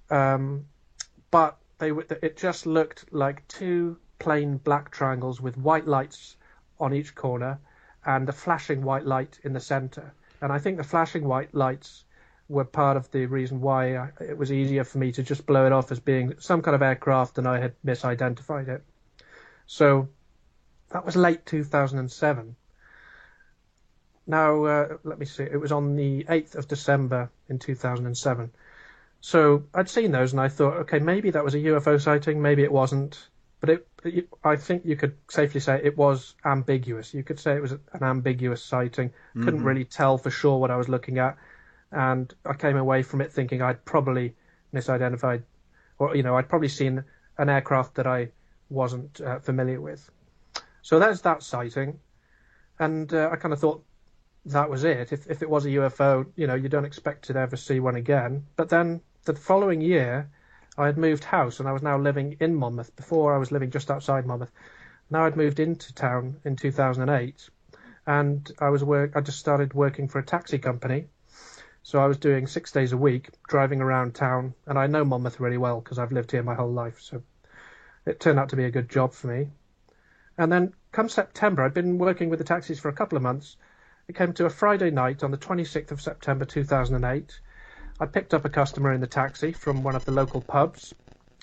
but it just looked like two plain black triangles with white lights on each corner and a flashing white light in the center. And I think the flashing white lights were part of the reason why it was easier for me to just blow it off as being some kind of aircraft, and I had misidentified it. So that was late 2007. Now, let me see. It was on the 8th of December in 2007. So I'd seen those, and I thought, okay, maybe that was a UFO sighting, maybe it wasn't. But I think you could safely say it was ambiguous. You could say it was an ambiguous sighting. Couldn't really tell for sure what I was looking at. And I came away from it thinking I'd probably misidentified, or, I'd probably seen an aircraft that I wasn't familiar with. So there's that sighting. And I kind of thought that was it. If it was a UFO, you don't expect to ever see one again. But then the following year, I had moved house, and I was now living in Monmouth. Before, I was living just outside Monmouth. Now I'd moved into town in 2008, and I just started working for a taxi company. So I was doing 6 days a week, driving around town, and I know Monmouth really well because I've lived here my whole life. So it turned out to be a good job for me. And then come September, I'd been working with the taxis for a couple of months. It came to a Friday night on the 26th of September 2008. I picked up a customer in the taxi from one of the local pubs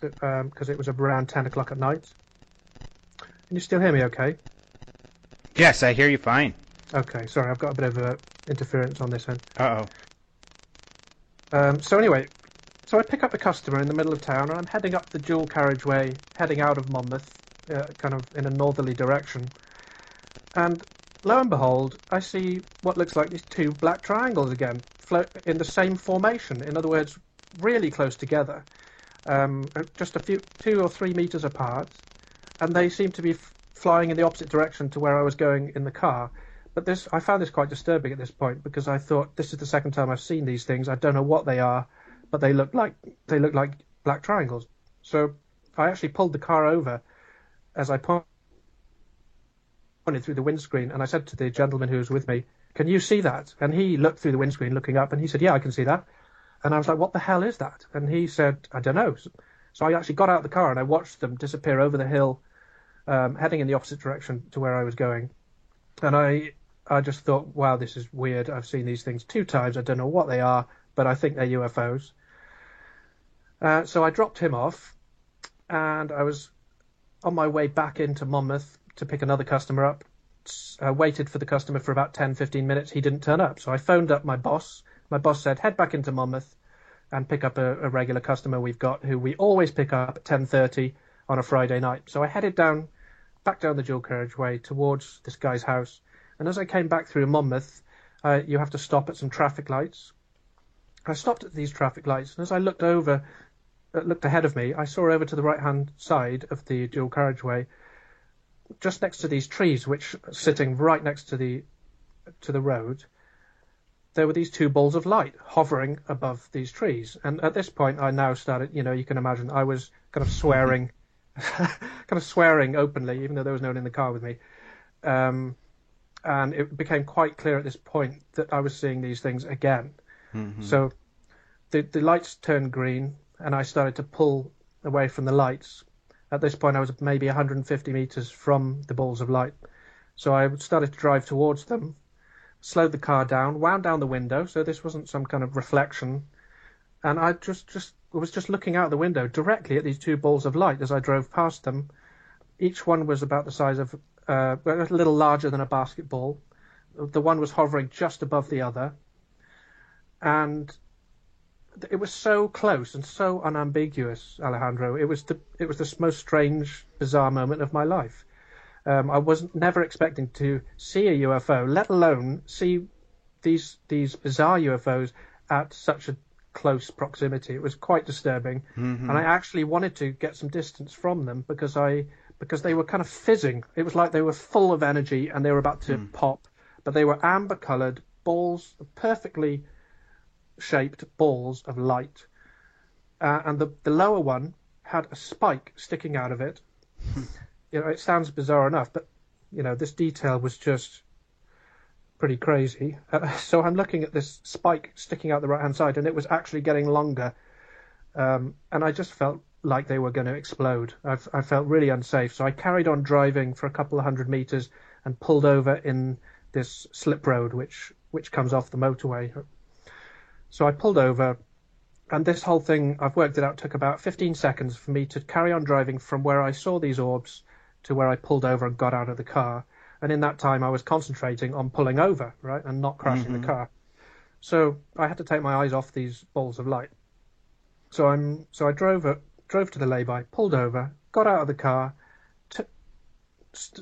because it was around 10 o'clock at night. Can you still hear me okay? Yes, I hear you fine. Okay, sorry, I've got a bit of interference on this end. Uh-oh. So anyway, I pick up a customer in the middle of town, and I'm heading up the dual carriageway, heading out of Monmouth, kind of in a northerly direction. And lo and behold, I see what looks like these two black triangles again, in the same formation. In other words, really close together, just 2 or 3 meters apart, and they seem to be flying in the opposite direction to where I was going in the car. But I found this quite disturbing at this point, because I thought, this is the second time I've seen these things. I don't know what they are, but they look like black triangles. So I actually pulled the car over as I pointed through the windscreen, and I said to the gentleman who was with me, "Can you see that?" And he looked through the windscreen, looking up, and he said, "Yeah, I can see that." And I was like, "What the hell is that?" And he said, "I don't know." So I actually got out of the car and I watched them disappear over the hill, heading in the opposite direction to where I was going. And I just thought, wow, this is weird. I've seen these things 2 times. I don't know what they are, but I think they're UFOs. So I dropped him off, and I was on my way back into Monmouth to pick another customer up. Waited for the customer for about 10-15 minutes. He didn't turn up. So I phoned up my boss. My boss said, head back into Monmouth and pick up a regular customer we've got, who we always pick up at 10:30 on a Friday night. So I headed back down the dual carriageway towards this guy's house. And as I came back through Monmouth, you have to stop at some traffic lights. I stopped at these traffic lights, and as I looked ahead of me, I saw over to the right-hand side of the dual carriageway, just next to these trees, which are sitting right next to the road, there were these two balls of light hovering above these trees. And at this point, I now started, you can imagine, I was kind of swearing, openly, even though there was no one in the car with me. And it became quite clear at this point that I was seeing these things again. Mm-hmm. So the lights turned green, and I started to pull away from the lights. At this point, I was maybe 150 meters from the balls of light. So I started to drive towards them, slowed the car down, wound down the window, so this wasn't some kind of reflection. And I was just looking out the window directly at these two balls of light as I drove past them. Each one was about the size of, a little larger than a basketball. The one was hovering just above the other. And it was so close and so unambiguous, Alejandro. It was the most strange, bizarre moment of my life. I was never expecting to see a UFO, let alone see these bizarre UFOs at such a close proximity. It was quite disturbing, and I actually wanted to get some distance from them because they were kind of fizzing. It was like they were full of energy and they were about to pop, but they were amber-coloured balls, perfectly shaped balls of light, and the lower one had a spike sticking out of it. It sounds bizarre enough, but this detail was just pretty crazy. So I'm looking at this spike sticking out the right hand side, and it was actually getting longer, and I just felt like they were going to explode. I felt really unsafe, so I carried on driving for a couple of 100 meters and pulled over in this slip road which comes off the motorway. So I pulled over, and this whole thing, I've worked it out, took about 15 seconds for me to carry on driving from where I saw these orbs to where I pulled over and got out of the car. And in that time, I was concentrating on pulling over, right, and not crashing the car. So I had to take my eyes off these balls of light. So I drove to the lay-by, pulled over, got out of the car.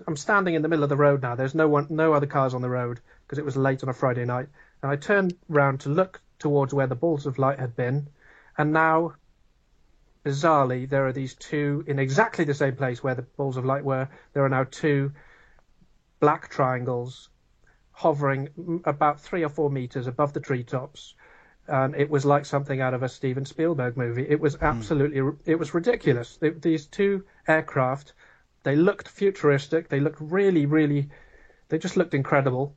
I'm standing in the middle of the road now. There's no other cars on the road because it was late on a Friday night. And I turned round to look towards where the balls of light had been, and now, bizarrely, there are these two, in exactly the same place where the balls of light were, there are now two black triangles hovering about 3 or 4 meters above the treetops, and it was like something out of a Steven Spielberg movie. It was absolutely, it was ridiculous. These two aircraft, they looked futuristic, they looked really, they just looked incredible.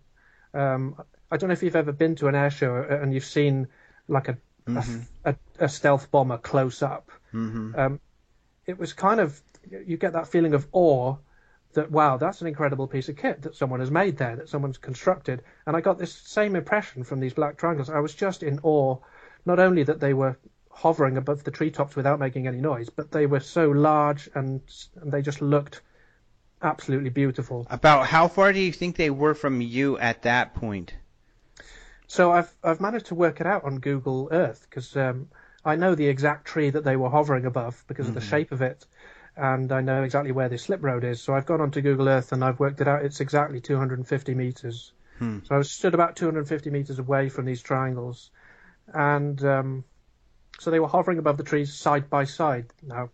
I don't know if you've ever been to an air show and you've seen like a stealth bomber close up. It was kind of, you get that feeling of awe that, wow, that's an incredible piece of kit that someone has made there, that someone's constructed. And I got this same impression from these black triangles. I was just in awe, not only that they were hovering above the treetops without making any noise, but they were so large and they just looked absolutely beautiful. About how far do you think they were from you at that point? So I've managed to work it out on Google Earth because I know the exact tree that they were hovering above because of the shape of it, and I know exactly where the slip road is. So I've gone onto Google Earth and I've worked it out. It's exactly 250 meters. So I was stood about 250 meters away from these triangles, and so they were hovering above the trees side by side now,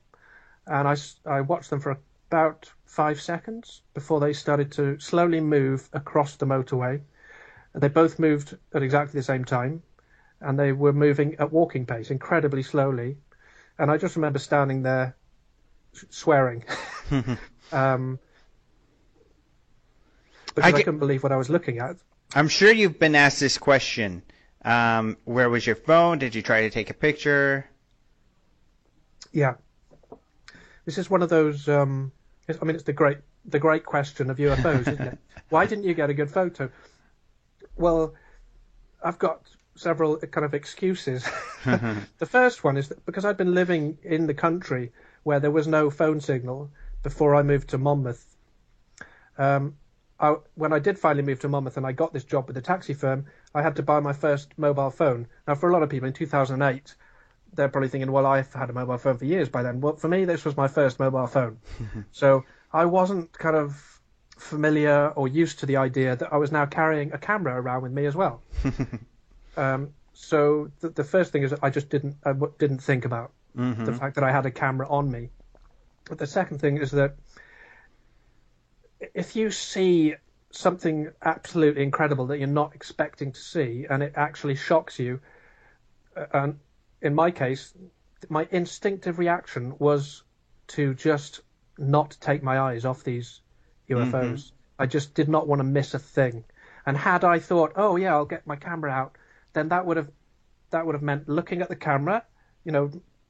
and I watched them for about 5 seconds before they started to slowly move across the motorway. They both moved at exactly the same time, and they were moving at walking pace, incredibly slowly. And I just remember standing there swearing because I couldn't believe what I was looking at. I'm sure you've been asked this question. Where was your phone? Did you try to take a picture? Yeah. This is one of those, it's the great question of UFOs, isn't it? Why didn't you get a good photo? Well, I've got several kind of excuses. The first one is that because I'd been living in the country where there was no phone signal before I moved to Monmouth. When I did finally move to Monmouth and I got this job with a taxi firm, I had to buy my first mobile phone. Now, for a lot of people in 2008, they're probably thinking, well, I've had a mobile phone for years by then. Well, for me, this was my first mobile phone. So I wasn't kind of familiar or used to the idea that I was now carrying a camera around with me as well. So the first thing is that I just didn't think about the fact that I had a camera on me. But the second thing is that if you see something absolutely incredible that you're not expecting to see, and it actually shocks you, and in my case, my instinctive reaction was to just not take my eyes off these UFOs. I just did not want to miss a thing. And had I thought, oh yeah, I'll get my camera out, then that would have meant looking at the camera,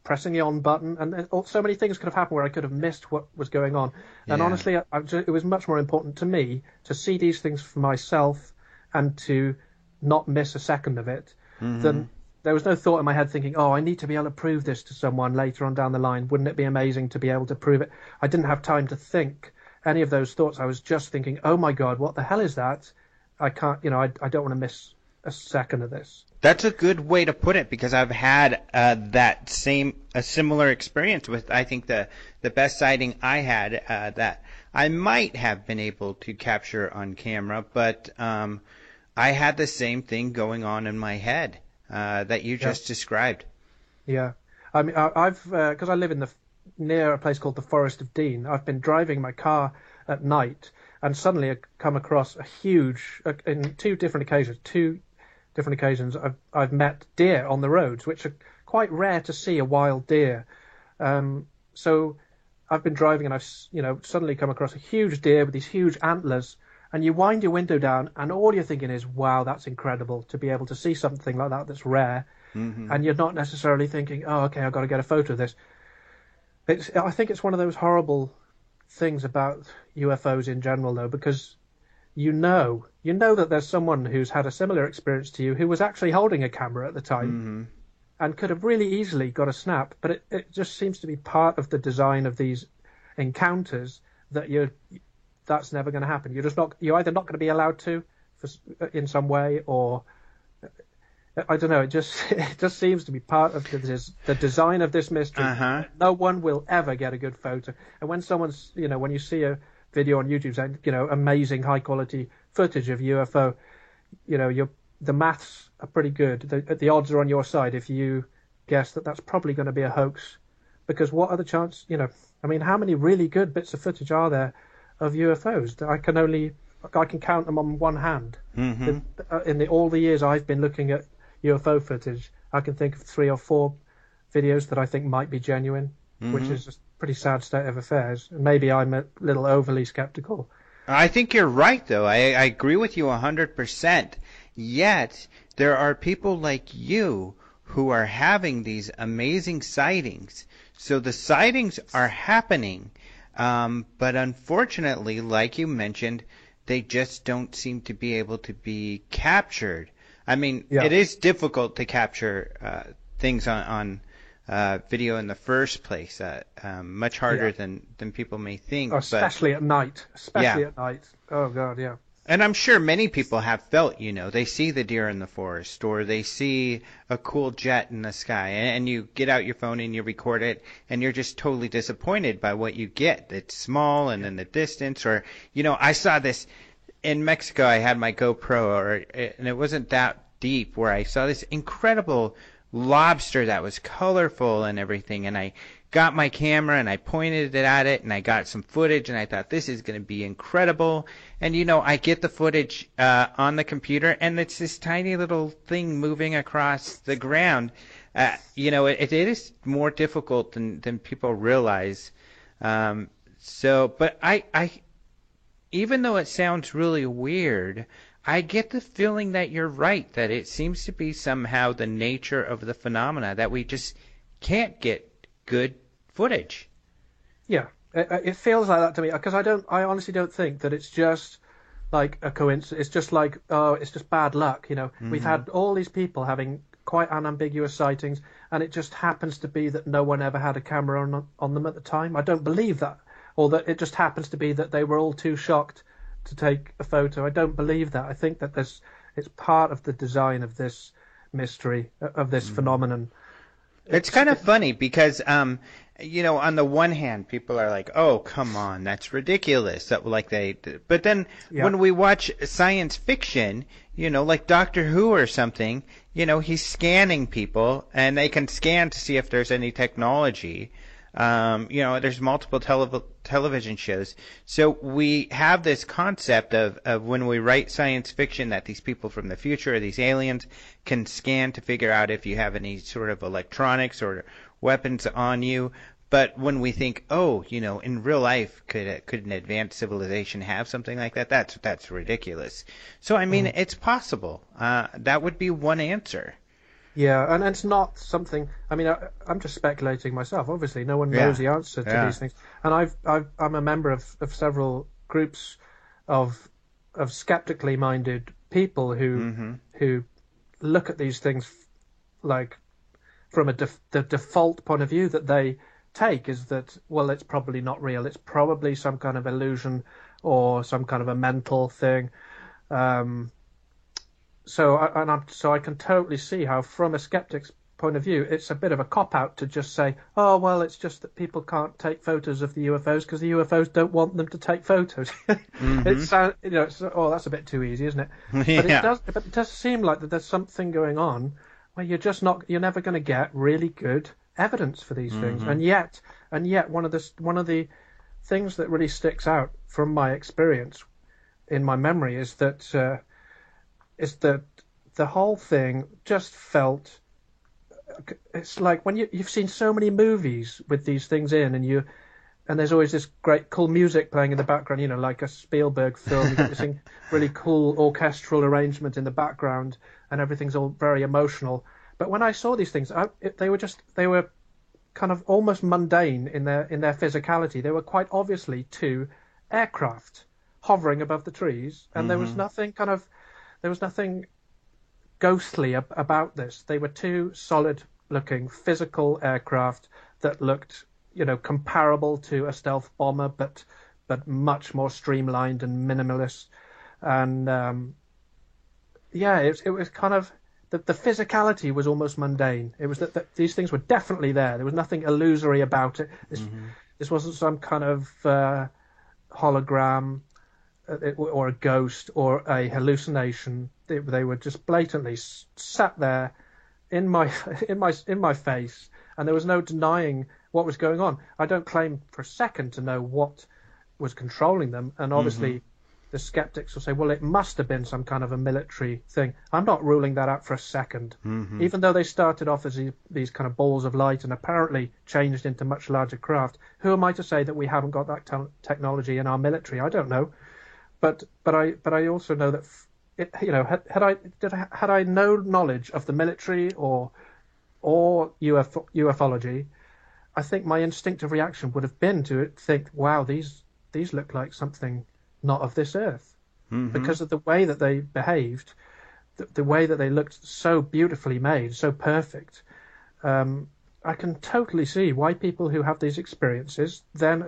pressing the on button, and so many things could have happened where I could have missed what was going on. And honestly, it was much more important to me to see these things for myself and to not miss a second of it than there was no thought in my head thinking, oh, I need to be able to prove this to someone later on down the line. Wouldn't it be amazing to be able to prove it? I didn't have time to think any of those thoughts. I was just thinking, oh my God, what the hell is that? I can't, I don't want to miss a second of this. That's a good way to put it, because I've had a similar experience with, I think, the best sighting I had that I might have been able to capture on camera, but I had the same thing going on in my head that you just described. Yeah, I mean, I've because I live near a place called the Forest of Dean. I've been driving my car at night, and suddenly I come across a huge, in two different occasions, I've met deer on the roads, which are quite rare to see a wild deer. So I've been driving and I've suddenly come across a huge deer with these huge antlers, and you wind your window down and all you're thinking is, wow, that's incredible to be able to see something like that that's rare. And you're not necessarily thinking, oh, okay, I've got to get a photo of this. I think it's one of those horrible things about UFOs in general, though, because you know that there's someone who's had a similar experience to you who was actually holding a camera at the time and could have really easily got a snap, but it just seems to be part of the design of these encounters that that's never going to happen. You're either not going to be allowed to in some way, or I don't know. It just seems to be part of the design of this mystery. No one will ever get a good photo. And when someone's, when you see a video on YouTube saying, amazing high quality footage of UFO, the maths are pretty good. The odds are on your side if you guess that that's probably going to be a hoax, because what are the chances? How many really good bits of footage are there of UFOs? I can count them on one hand. In all the years I've been looking at UFO footage, I can think of 3 or 4 videos that I think might be genuine, which is a pretty sad state of affairs. Maybe I'm a little overly skeptical. I think you're right, though. I agree with you 100%. Yet, there are people like you who are having these amazing sightings. So the sightings are happening, but unfortunately, like you mentioned, they just don't seem to be able to be captured. I mean, it is difficult to capture things on video in the first place, much harder than people may think. Especially at night. At night. Oh, God, yeah. And I'm sure many people have felt, they see the deer in the forest, or they see a cool jet in the sky, and you get out your phone and you record it, and you're just totally disappointed by what you get. It's small and in the distance, or, I saw this in Mexico. I had my GoPro, and it wasn't that deep, where I saw this incredible lobster that was colorful and everything, and I got my camera and I pointed it at it and I got some footage, and I thought, this is going to be incredible. And I get the footage on the computer, and it's this tiny little thing moving across the ground. It is more difficult than people realize. But I even though it sounds really weird, I get the feeling that you're right, that it seems to be somehow the nature of the phenomena that we just can't get good footage. Yeah, it feels like that to me, because I honestly don't think that it's just like a coincidence. It's just like, it's just bad luck. We've had all these people having quite unambiguous sightings, and it just happens to be that no one ever had a camera on them at the time. I don't believe that, or that it just happens to be that they were all too shocked to take a photo. I don't believe that. I think that it's part of the design of this mystery, of this phenomenon. It's kind of funny because on the one hand, people are like, "Oh, come on, that's ridiculous." But then Yeah. when we watch science fiction, like Doctor Who or something, he's scanning people, and they can scan to see if there's any technology. There's multiple television shows. So we have this concept of when we write science fiction that these people from the future, these aliens, can scan to figure out if you have any sort of electronics or weapons on you. But when we think, in real life, could an advanced civilization have something like that? That's ridiculous. So I mean, it's possible. That would be one answer. Yeah, and it's not something. I mean, I'm just speculating myself. Obviously, no one knows the answer to these things. And I'm a member of several groups of skeptically minded people who look at these things like from the default point of view that they take is that, well, it's probably not real. It's probably some kind of illusion or some kind of a mental thing. So I can totally see how, from a skeptic's point of view, it's a bit of a cop-out to just say, oh, well, it's just that people can't take photos of the UFOs because the UFOs don't want them to take photos. That's a bit too easy, isn't it? Yeah. But it does seem like that there's something going on where you're never going to get really good evidence for these things. And yet one of the things that really sticks out from my experience in my memory is that the whole thing just felt, it's like when you've seen so many movies with these things in, and there's always this great cool music playing in the background, like a Spielberg film. You get this really cool orchestral arrangement in the background, and everything's all very emotional. But when I saw these things, they were kind of almost mundane in their physicality. They were quite obviously two aircraft hovering above the trees, and there was nothing ghostly about this. They were two solid-looking physical aircraft that looked, comparable to a stealth bomber, but much more streamlined and minimalist. And it was kind of the physicality was almost mundane. It was that these things were definitely there. There was nothing illusory about it. This wasn't some kind of hologram or a ghost or a hallucination. They were just blatantly sat there in my face, and there was no denying what was going on. I don't claim for a second to know what was controlling them, and obviously the skeptics will say, well, it must have been some kind of a military thing. I'm not ruling that out for a second. Even though they started off as these kind of balls of light and apparently changed into much larger craft, who am I to say that we haven't got that technology in our military? I don't know. But I also know that had I no knowledge of the military or ufology, I think my instinctive reaction would have been to think, wow, these look like something not of this earth, because of the way that they behaved, the way that they looked so beautifully made, so perfect. I can totally see why people who have these experiences then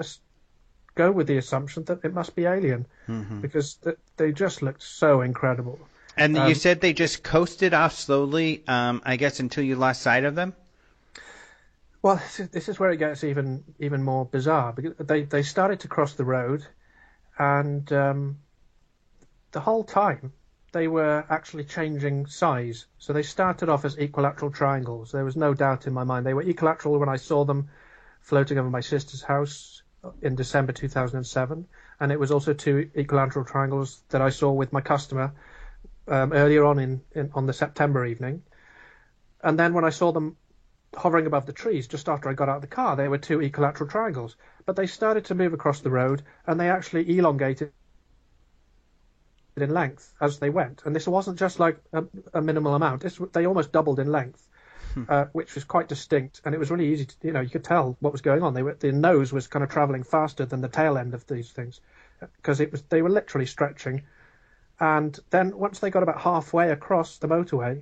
go with the assumption that it must be alien, because they just looked so incredible. And you said they just coasted off slowly, I guess, until you lost sight of them? Well, this is where it gets even more bizarre, because they started to cross the road, and the whole time they were actually changing size. So they started off as equilateral triangles. There was no doubt in my mind. They were equilateral when I saw them floating over my sister's house in December 2007, and it was also two equilateral triangles that I saw with my customer earlier on on the September evening. And then when I saw them hovering above the trees just after I got out of the car, they were two equilateral triangles. But they started to move across the road, and they actually elongated in length as they went. And this wasn't just like a minimal amount. They almost doubled in length, which was quite distinct. And it was really easy to, you could tell what was going on. The nose was kind of traveling faster than the tail end of these things, because they were literally stretching. And then once they got about halfway across the motorway,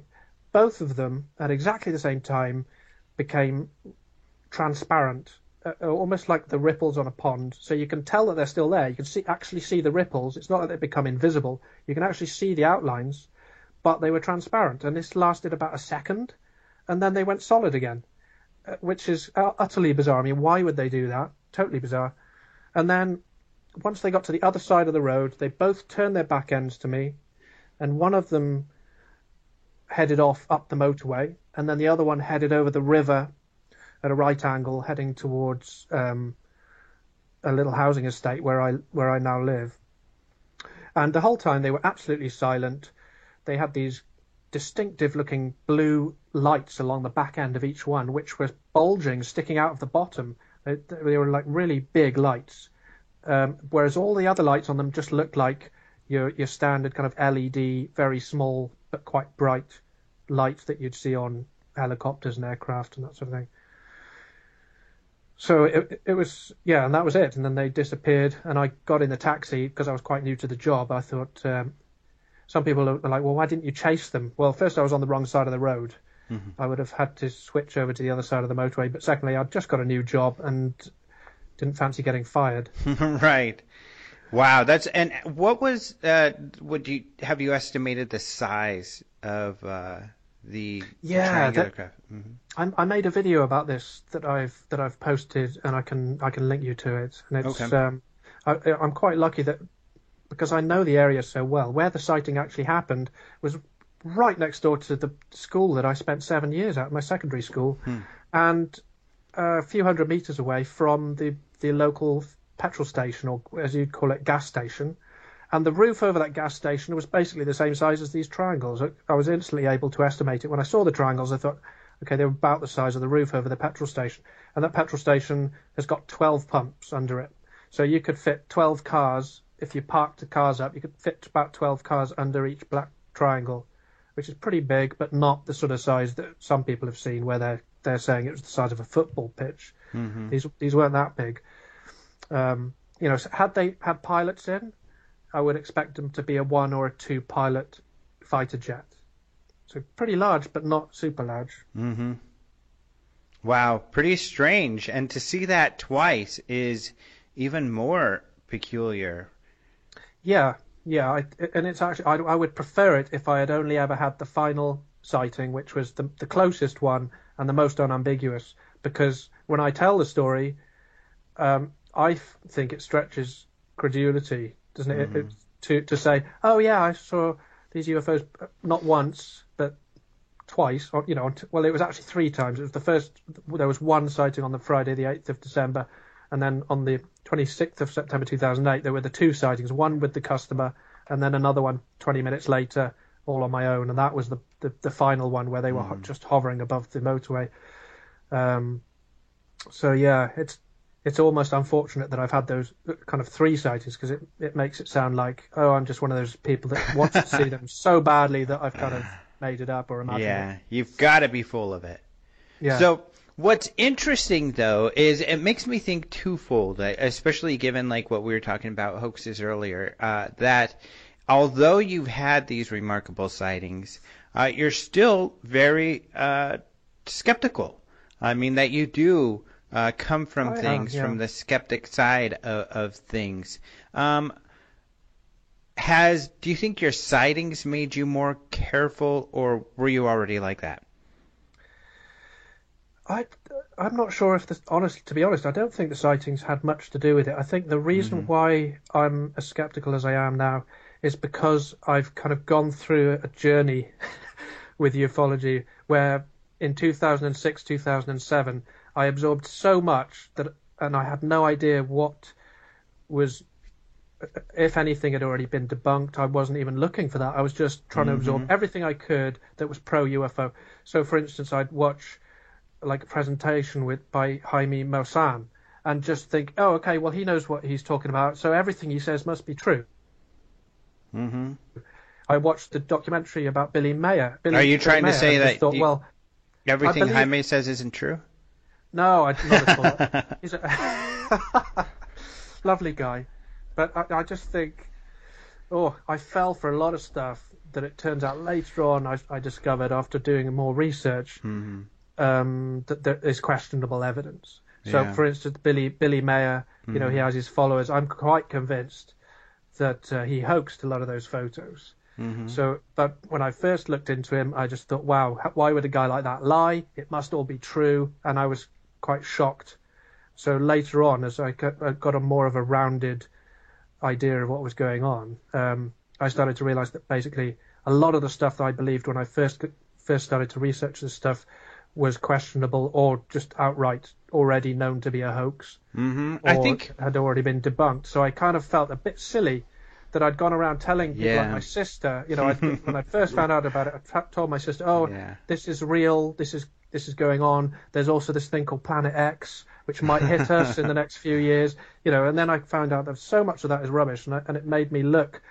both of them at exactly the same time became transparent, almost like the ripples on a pond. So you can tell that they're still there. You can actually see the ripples. It's not that they become invisible. You can actually see the outlines, but they were transparent. And this lasted about a second, and then they went solid again. which is utterly bizarre. I mean, why would they do that? Totally bizarre. And then once they got to the other side of the road, they both turned their back ends to me, and one of them headed off up the motorway, and then the other one headed over the river at a right angle, heading towards a little housing estate where I now live. And the whole time they were absolutely silent. They had these distinctive-looking blue lights along the back end of each one, which were bulging, sticking out of the bottom. They were like really big lights, whereas all the other lights on them just looked like your standard kind of LED, very small but quite bright lights that you'd see on helicopters and aircraft and that sort of thing. So it was, yeah, and that was it. And then they disappeared, and I got in the taxi because I was quite new to the job. I thought, some people are like, well, why didn't you chase them? Well, first, I was on the wrong side of the road. Mm-hmm. I would have had to switch over to the other side of the motorway. But secondly, I'd just got a new job and didn't fancy getting fired. Right. Wow. And what was, have you estimated the size of the triangular craft? Mm-hmm. I made a video about this that I've posted, and I can link you to it. And it's okay. I'm quite lucky that, because I know the area so well. Where the sighting actually happened was right next door to the school that I spent 7 years at, my secondary school, and a few hundred meters away from the local petrol station, or as you'd call it, gas station. And the roof over that gas station was basically the same size as these triangles. I was instantly able to estimate it. When I saw the triangles, I thought, okay, they were about the size of the roof over the petrol station. And that petrol station has got 12 pumps under it. So you could fit 12 cars. If you parked the cars up, you could fit about 12 cars under each black triangle, which is pretty big, but not the sort of size that some people have seen where they're saying it was the size of a football pitch. Mm-hmm. These weren't that big. So had they had pilots in, I would expect them to be a 1 or a 2 pilot fighter jet. So pretty large, but not super large. Mm-hmm. Wow, pretty strange. And to see that twice is even more peculiar. Yeah. And it's actually, I would prefer it if I had only ever had the final sighting, which was the closest one and the most unambiguous. Because when I tell the story, I think it stretches credulity, doesn't it? Mm-hmm. To say, oh yeah, I saw these UFOs not once but twice, or well, it was actually 3 times. It was there was one sighting on the Friday, the 8th of December, and then on the 26th of September 2008, there were the 2 sightings, one with the customer, and then another one 20 minutes later, all on my own, and that was the final one where they were just hovering above the motorway. So yeah, it's almost unfortunate that I've had those kind of 3 sightings, because it makes it sound like, oh, I'm just one of those people that wants to see them so badly that I've kind of made it up or imagined Yeah, it. You've got to be full of it. Yeah. So what's interesting, though, is it makes me think twofold, especially given like what we were talking about hoaxes earlier, that although you've had these remarkable sightings, you're still very skeptical. I mean, that you do come from from the skeptic side of things. Do you think your sightings made you more careful, or were you already like that? I'm not sure if to be honest, I don't think the sightings had much to do with it. I think the reason why I'm as skeptical as I am now is because I've kind of gone through a journey with ufology where in 2006, 2007, I absorbed so much and I had no idea what was, if anything, had already been debunked. I wasn't even looking for that. I was just trying to absorb everything I could that was pro-UFO. So, for instance, I'd watch like a presentation by Jaime Maussan and just think, oh, okay, well, he knows what he's talking about, so everything he says must be true. Mm-hmm. I watched the documentary about Billy Mayer. Are you trying to say that everything Jaime says isn't true? No, not at all. He's a lovely guy. But I just think, I fell for a lot of stuff that it turns out later on I discovered after doing more research that there is questionable evidence. So, for instance, Billy Mayer, he has his followers. I'm quite convinced that he hoaxed a lot of those photos. So, but when I first looked into him, I just thought, wow, why would a guy like that lie? It must all be true. And I was quite shocked. So later on, as I got a more of a rounded idea of what was going on, I started to realize that basically a lot of the stuff that I believed when I first started to research this stuff was questionable or just outright already known to be a hoax, or I think had already been debunked. So I kind of felt a bit silly that I'd gone around telling people like my sister, when I first found out about it, I told my sister, this is real, this is going on. There's also this thing called Planet X, which might hit us in the next few years, and then I found out that so much of that is rubbish, and it made me look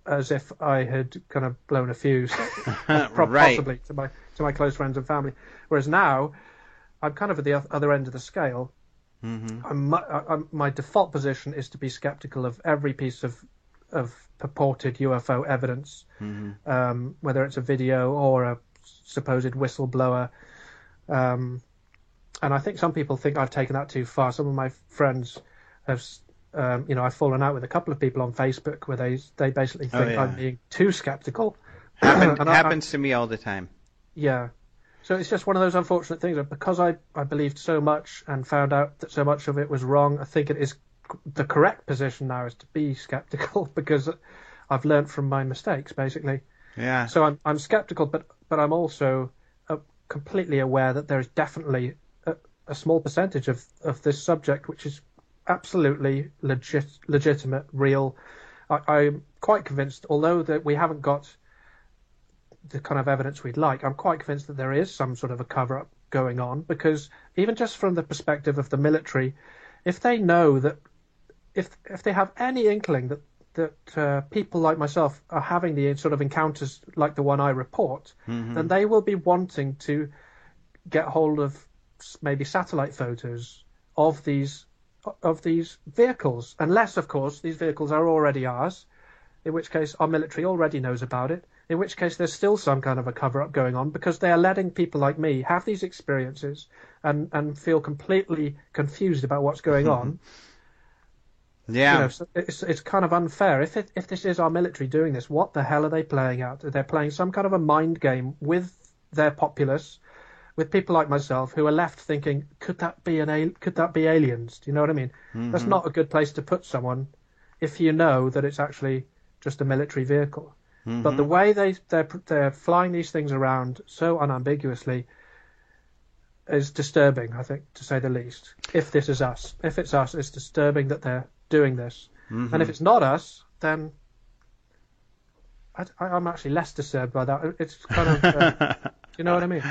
as if I had kind of blown a fuse, possibly to my close friends and family. Whereas now, I'm kind of at the other end of the scale. My default position is to be skeptical of every piece of purported UFO evidence, whether it's a video or a supposed whistleblower. And I think some people think I've taken that too far. Some of my friends have, I've fallen out with a couple of people on Facebook where they basically think I'm being too skeptical. Happens to me all the time. Yeah. So it's just one of those unfortunate things. Because I believed so much and found out that so much of it was wrong, I think it is the correct position now is to be skeptical because I've learned from my mistakes, basically. Yeah. So I'm skeptical, but I'm also completely aware that there is definitely a small percentage of this subject which is absolutely legitimate, real. I'm quite convinced, although that we haven't got the kind of evidence we'd like, I'm quite convinced that there is some sort of a cover-up going on, because even just from the perspective of the military, if they know that, if they have any inkling that people like myself are having the sort of encounters like the one I report, then they will be wanting to get hold of maybe satellite photos of these vehicles, unless, of course, these vehicles are already ours, in which case our military already knows about it, in which case there's still some kind of a cover-up going on, because they are letting people like me have these experiences and feel completely confused about what's going on. Yeah. So it's kind of unfair. If this is our military doing this, what the hell are they playing out? They're playing some kind of a mind game with their populace, with people like myself who are left thinking, could that be aliens? Do you know what I mean? That's not a good place to put someone if you know that it's actually just a military vehicle. But the way they're flying these things around so unambiguously is disturbing, I think, to say the least. If this is us, if it's us, it's disturbing that they're doing this. And if it's not us, then I'm actually less disturbed by that. It's kind of, you know what I mean?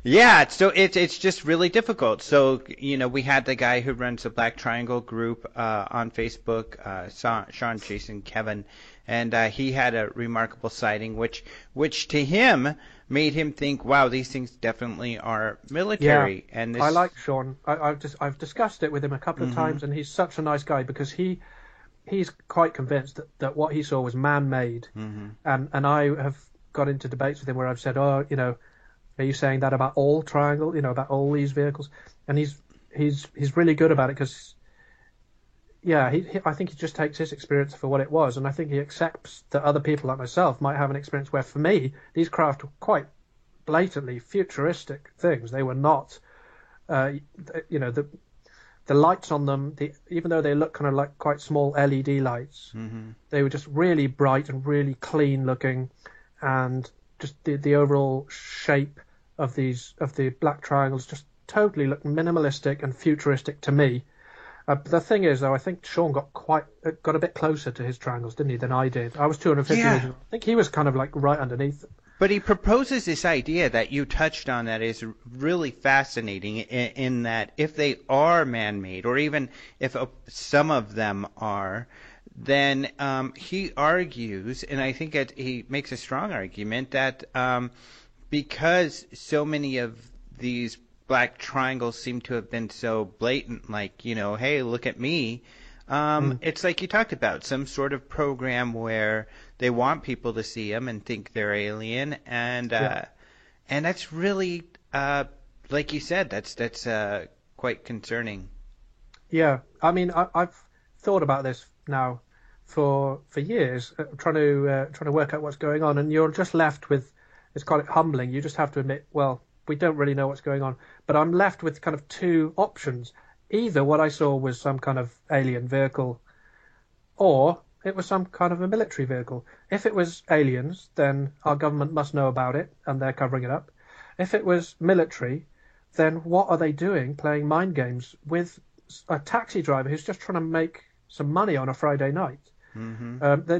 Yeah, so it's just really difficult. So, we had the guy who runs the Black Triangle group on Facebook, Sean, Jason, Kevin, and he had a remarkable sighting, which to him made him think, wow, these things definitely are military. Yeah, and I like Sean. I've discussed it with him a couple of times, and he's such a nice guy because he's quite convinced that what he saw was man-made, and I have got into debates with him where I've said, are you saying that about all Triangle, about all these vehicles? And he's really good about it because, I think he just takes his experience for what it was, and I think he accepts that other people like myself might have an experience where, for me, these craft were quite blatantly futuristic things. They were not, the lights on them, even though they look kind of like quite small LED lights, they were just really bright and really clean looking, and just the overall shape of the black triangles just totally looked minimalistic and futuristic to me. But the thing is, though, I think Sean got a bit closer to his triangles, didn't he, than I did. I was 250 meters. I think he was kind of like right underneath them. But he proposes this idea that you touched on that is really fascinating in that if they are man-made, or even if some of them are, then he argues, and I think he makes a strong argument, that because so many of these black triangles seem to have been so blatant, like, hey, look at me, it's like you talked about, some sort of program where they want people to see them and think they're alien, and that's really, like you said, that's quite concerning. Yeah, I mean, I've thought about this now for years trying to work out what's going on, and you're just left with, it's quite humbling. You just have to admit, well, we don't really know what's going on. But I'm left with kind of two options. Either what I saw was some kind of alien vehicle, or it was some kind of a military vehicle. If it was aliens, then our government must know about it, and they're covering it up. If it was military, then what are they doing playing mind games with a taxi driver who's just trying to make some money on a Friday night?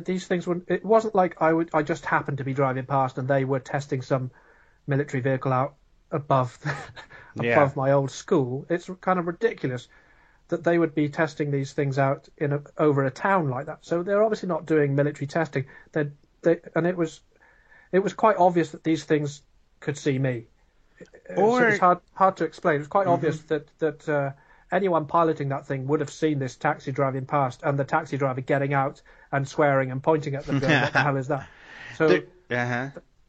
These things it wasn't like I just happened to be driving past and they were testing some military vehicle out above my old school. It's kind of ridiculous that they would be testing these things out over a town like that. So they're obviously not doing military testing. And it was quite obvious that these things could see me. So it's hard to explain. It was quite obvious that anyone piloting that thing would have seen this taxi driving past, and the taxi driver getting out and swearing and pointing at them going, what the hell is that? So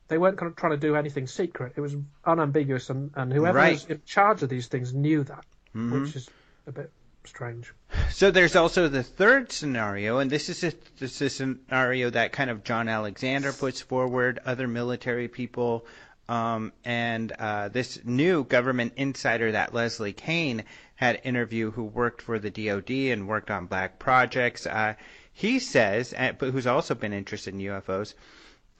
they weren't kind of trying to do anything secret. It was unambiguous, and whoever was in charge of these things knew that, which is a bit strange. So there's also the third scenario, and this is a scenario that kind of John Alexander puts forward, other military people, and this new government insider that Leslie Kean had interviewed, who worked for the DoD and worked on black projects. He says, but who's also been interested in UFOs,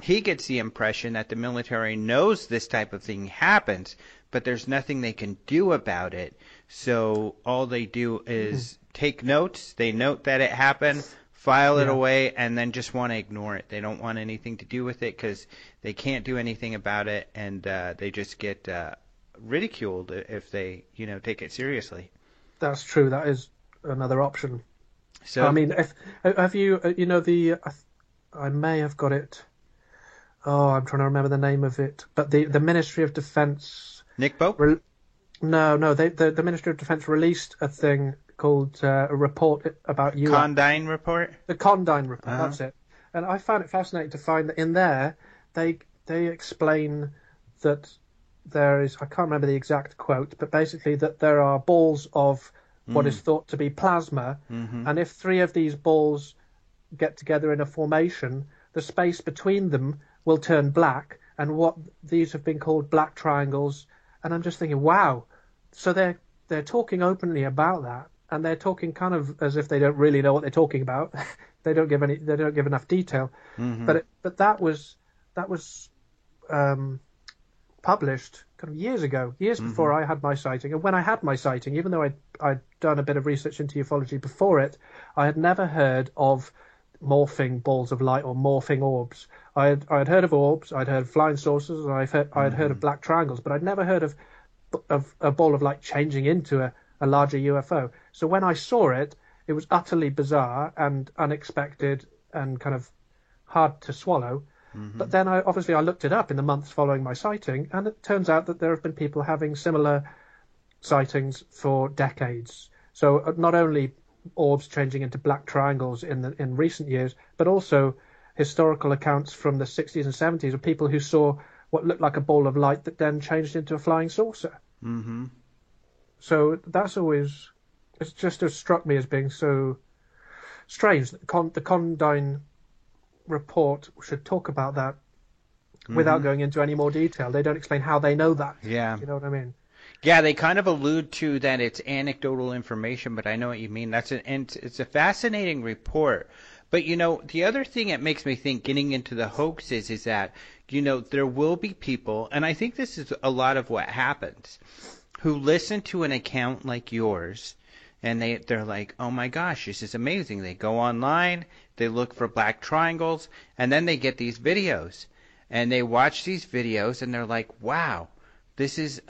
he gets the impression that the military knows this type of thing happens, but there's nothing they can do about it. So all they do is take notes. They note that it happened, file it away, and then just want to ignore it. They don't want anything to do with it because they can't do anything about it, and they just get ridiculed if they, take it seriously. That's true. That is another option. So I mean, have you, I may have got it. Oh, I'm trying to remember the name of it. But the Ministry of Defense. Nick Pope? No. The Ministry of Defense released a thing called a report about UFOs. Condign report? The Condign report. That's it. And I found it fascinating to find that in there they explain that there is, I can't remember the exact quote, but basically that there are balls of what is thought to be plasma, and if three of these balls get together in a formation, the space between them will turn black, and what these have been called black triangles. And I'm just thinking, wow, so they're talking openly about that, and they're talking kind of as if they don't really know what they're talking about. They don't give enough detail. But that was published kind of years ago, before I had my sighting. And when I had my sighting, even though I'd done a bit of research into ufology before it, I had never heard of morphing balls of light or morphing orbs. I had heard of orbs, I'd heard of flying saucers, and I'd heard of black triangles, but I'd never heard of a ball of light changing into a larger UFO. So when I saw it, it was utterly bizarre and unexpected and kind of hard to swallow. But then I looked it up in the months following my sighting, and it turns out that there have been people having similar sightings for decades. So not only orbs changing into black triangles in recent years, but also historical accounts from the 60s and 70s of people who saw what looked like a ball of light that then changed into a flying saucer. So that's always, it's just struck me as being so strange that the Condign report should talk about that without going into any more detail. They don't explain how they know that. Yeah. You know what I mean? Yeah, they kind of allude to that it's anecdotal information, but I know what you mean. It's a fascinating report. But, the other thing that makes me think, getting into the hoaxes, is that, there will be people, and I think this is a lot of what happens, who listen to an account like yours, and they're like, oh my gosh, this is amazing. They go online, they look for black triangles, and then they get these videos. And they watch these videos, and they're like, wow, this is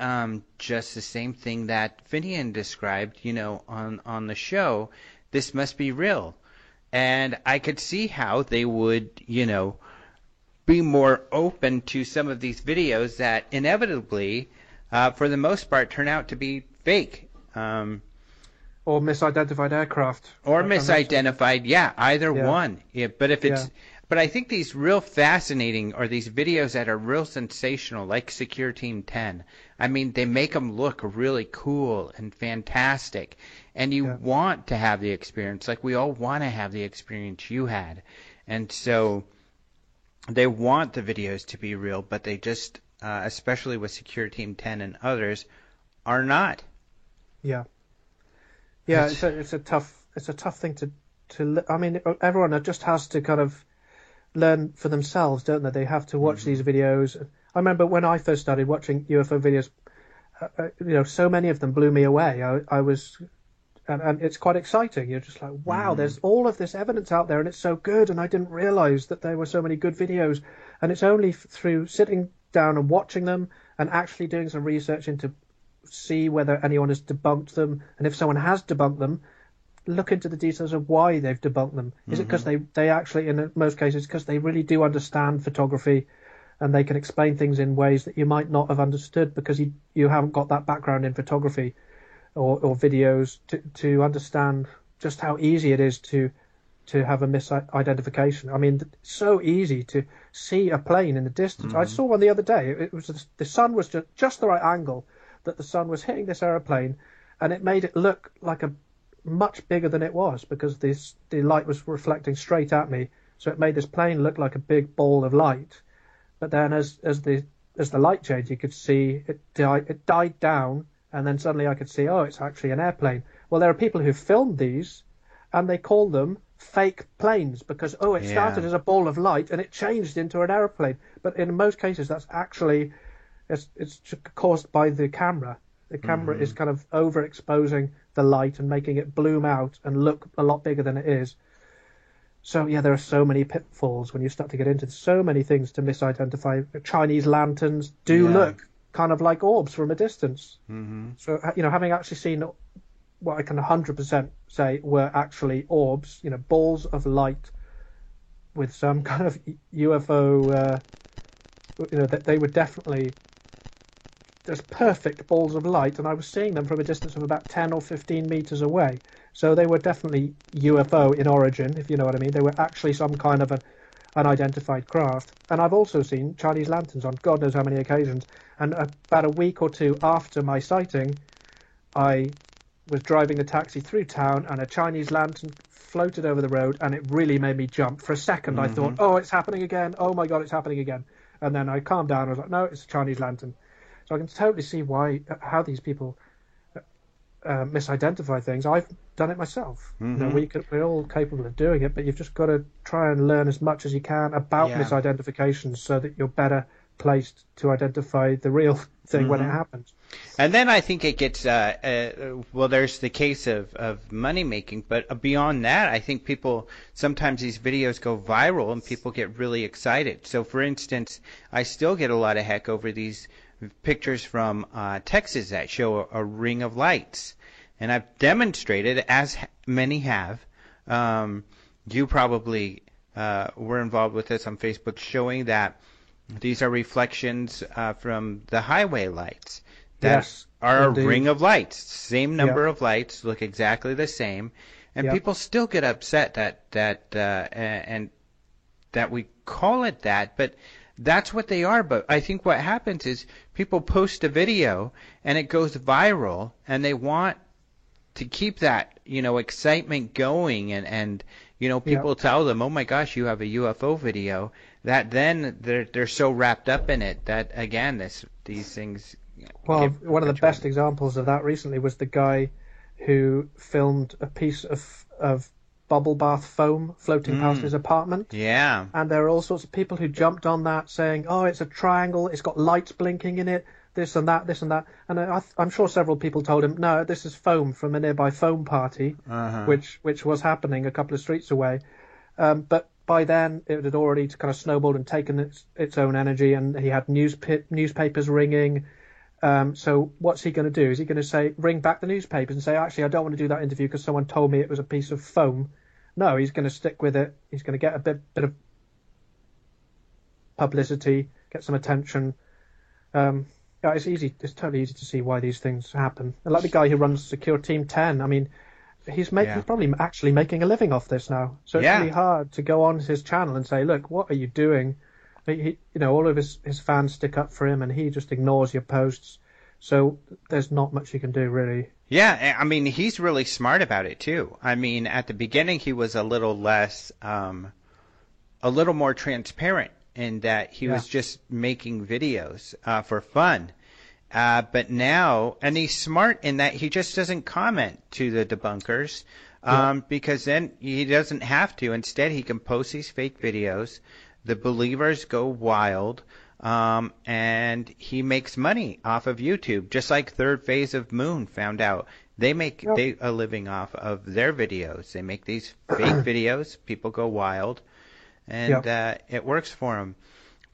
just the same thing that Finian described, on the show. This must be real. And I could see how they would, be more open to some of these videos that inevitably, for the most part, turn out to be fake. Or misidentified aircraft. Or misidentified, either one. Yeah, but if it's, But I think these real fascinating, or these videos that are real sensational, like Secure Team 10, I mean, they make them look really cool and fantastic. And you want to have the experience, like we all want to have the experience you had. And so they want the videos to be real, but they just, especially with Secure Team 10 and others, are not. Yeah. Yeah, it's a tough thing to I mean, everyone just has to kind of learn for themselves, don't they? They have to watch these videos. I remember when I first started watching UFO videos, so many of them blew me away. I was, and it's quite exciting. You're just like, wow, there's all of this evidence out there, and it's so good. And I didn't realize that there were so many good videos. And it's only through sitting down and watching them and actually doing some research into see whether anyone has debunked them, and if someone has debunked them, look into the details of why they've debunked them. Is it because they actually, in most cases, because they really do understand photography and they can explain things in ways that you might not have understood because you haven't got that background in photography or videos to understand just how easy it is to have a misidentification. I mean, it's so easy to see a plane in the distance. I saw one the other day. It was the sun was just the right angle that the sun was hitting this aeroplane, and it made it look like a much bigger than it was because the light was reflecting straight at me, so it made this plane look like a big ball of light. But then as the light changed, you could see it died down, and then suddenly I could see, oh, it's actually an airplane. Well, there are people who filmed these, and they call them fake planes because it started as a ball of light and it changed into an airplane. But in most cases, that's actually it's caused by the camera. The camera is kind of overexposing the light and making it bloom out and look a lot bigger than it is. So, yeah, there are so many pitfalls when you start to get into so many things to misidentify. Chinese lanterns do look kind of like orbs from a distance. So, having actually seen what I can 100% say were actually orbs, balls of light with some kind of UFO, that they were definitely just perfect balls of light, and I was seeing them from a distance of about 10 or 15 meters away. So they were definitely UFO in origin, if you know what I mean. They were actually some kind of an unidentified craft. And I've also seen Chinese lanterns on God knows how many occasions. And about a week or two after my sighting, I was driving a taxi through town, and a Chinese lantern floated over the road, and it really made me jump. For a second, I thought, oh, it's happening again. Oh, my God, it's happening again. And then I calmed down. I was like, no, it's a Chinese lantern. So I can totally see how these people misidentify things. I've done it myself. We're all capable of doing it, but you've just got to try and learn as much as you can about misidentifications so that you're better placed to identify the real thing when it happens. And then I think it gets, there's the case of money making, but beyond that, I think sometimes these videos go viral and people get really excited. So for instance, I still get a lot of heck over these pictures from Texas that show a ring of lights. And I've demonstrated, as many have, you probably were involved with this on Facebook, showing that these are reflections from the highway lights that are indeed a ring of lights. Same number of lights, look exactly the same. And people still get upset that we call it that, but that's what they are. But I think what happens is people post a video and it goes viral, and they want to keep that, excitement going, and people tell them, oh my gosh, you have a UFO video, that then they're so wrapped up in it that, again, these things. Well, one of the best examples of that recently was the guy who filmed a piece of bubble bath foam floating past his apartment. Yeah. And there are all sorts of people who jumped on that saying, oh, it's a triangle, it's got lights blinking in it, this and that. And I'm sure several people told him, no, this is foam from a nearby foam party, which was happening a couple of streets away. But by then, it had already kind of snowballed and taken its own energy, and he had newspapers ringing. So what's he going to do? Is he going to ring back the newspapers and say, actually, I don't want to do that interview because someone told me it was a piece of foam? No, he's going to stick with it. He's going to get a bit of publicity, get some attention. It's easy. It's totally easy to see why these things happen. And like the guy who runs Secure Team 10, I mean, he's probably actually making a living off this now. So it's really hard to go on his channel and say, look, what are you doing? All of his fans stick up for him, and he just ignores your posts. So there's not much you can do, really. Yeah, I mean, he's really smart about it, too. I mean, at the beginning, he was a little more transparent in that he was just making videos for fun. But now, and he's smart in that he just doesn't comment to the debunkers because then he doesn't have to. Instead, he can post these fake videos. The believers go wild, and he makes money off of YouTube, just like Third Phase of Moon found out. They make a living off of their videos. They make these fake videos. People go wild, and it works for them.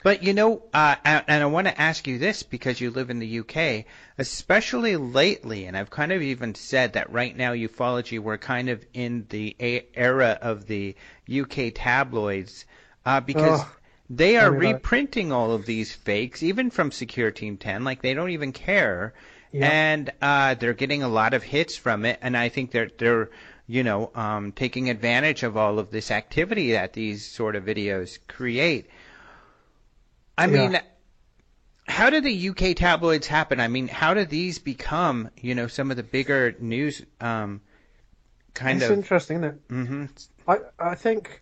But, and I want to ask you this because you live in the UK, especially lately, and I've kind of even said that right now ufology, we're kind of in the era of the UK tabloids because they are reprinting all of these fakes, even from Secure Team 10, like they don't even care, and they're getting a lot of hits from it, and I think they're taking advantage of all of this activity that these sort of videos create. I mean, how do the UK tabloids happen? I mean, how do these become, some of the bigger news It's interesting, isn't it? Mm-hmm. I think,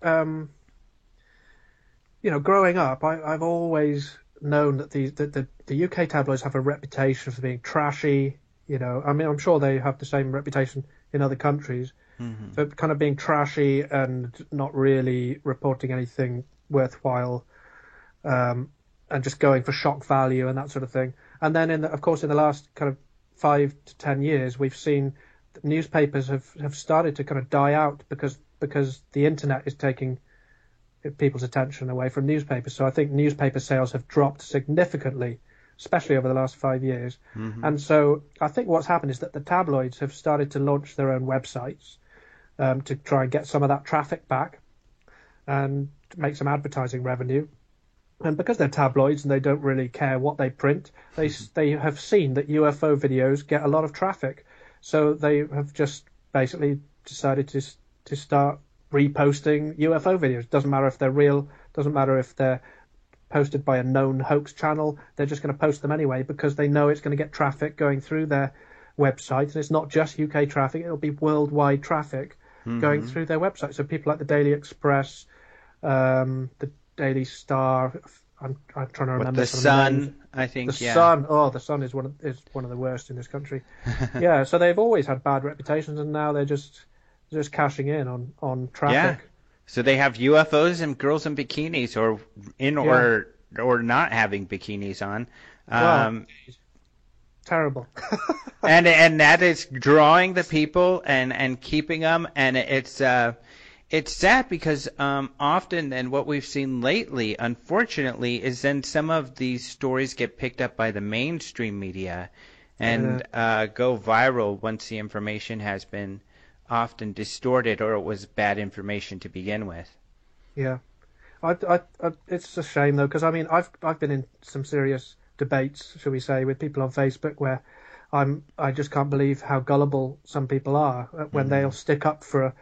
growing up, I've always known that the UK tabloids have a reputation for being trashy. I mean, I'm sure they have the same reputation in other countries for kind of being trashy and not really reporting anything worthwhile. And just going for shock value and that sort of thing. And then, in the last kind of 5 to 10 years, we've seen that newspapers have started to kind of die out because the internet is taking people's attention away from newspapers. So I think newspaper sales have dropped significantly, especially over the last 5 years. Mm-hmm. And so I think what's happened is that the tabloids have started to launch their own websites to try and get some of that traffic back and make some advertising revenue. And because they're tabloids and they don't really care what they print, they have seen that UFO videos get a lot of traffic. So they have just basically decided to start reposting UFO videos. Doesn't matter if they're real, doesn't matter if they're posted by a known hoax channel. They're just going to post them anyway because they know it's going to get traffic going through their website. And it's not just UK traffic, it'll be worldwide traffic going through their website. So people like the Daily Express, the Daily Star. I'm trying to remember. The Sun, I think. The Sun. Oh, the Sun is one of the worst in this country. Yeah. So they've always had bad reputations, and now they're just cashing in on traffic. Yeah. So they have UFOs and girls in bikinis, or not having bikinis on. Terrible. and that is drawing the people and keeping them, and it's sad because often, and what we've seen lately, unfortunately, is then some of these stories get picked up by the mainstream media and go viral once the information has been often distorted or it was bad information to begin with. Yeah, it's a shame though, because I mean I've been in some serious debates, shall we say, with people on Facebook where I just can't believe how gullible some people are when they'll stick up for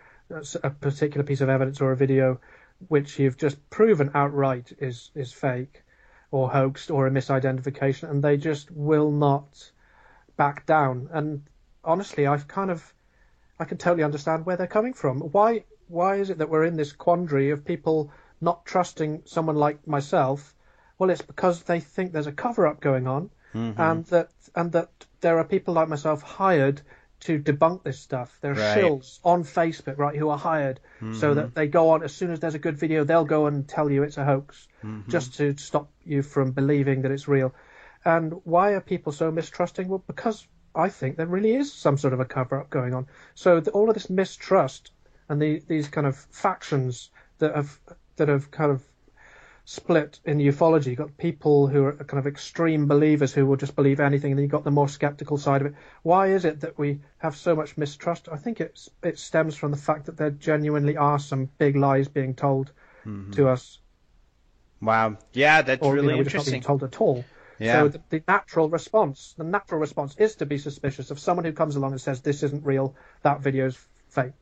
a particular piece of evidence or a video which you've just proven outright is fake or hoaxed or a misidentification, and they just will not back down. And honestly, I can totally understand where they're coming from. Why is it that we're in this quandary of people not trusting someone like myself? Well, it's because they think there's a cover-up going on, and that there are people like myself hired to debunk this stuff. There are shills on Facebook, right, who are hired so that they go on, as soon as there's a good video, they'll go and tell you it's a hoax just to stop you from believing that it's real. And why are people so mistrusting? Well, because I think there really is some sort of a cover-up going on. So all of this mistrust and these kind of factions that have kind of split in ufology. You've got people who are kind of extreme believers who will just believe anything, and then you've got the more skeptical side of it. Why is it that we have so much mistrust? I think it stems from the fact that there genuinely are some big lies being told to us. Wow. Yeah, that's really we're just interesting. not being told at all. Yeah. So the natural response is to be suspicious of someone who comes along and says this isn't real, that video's fate.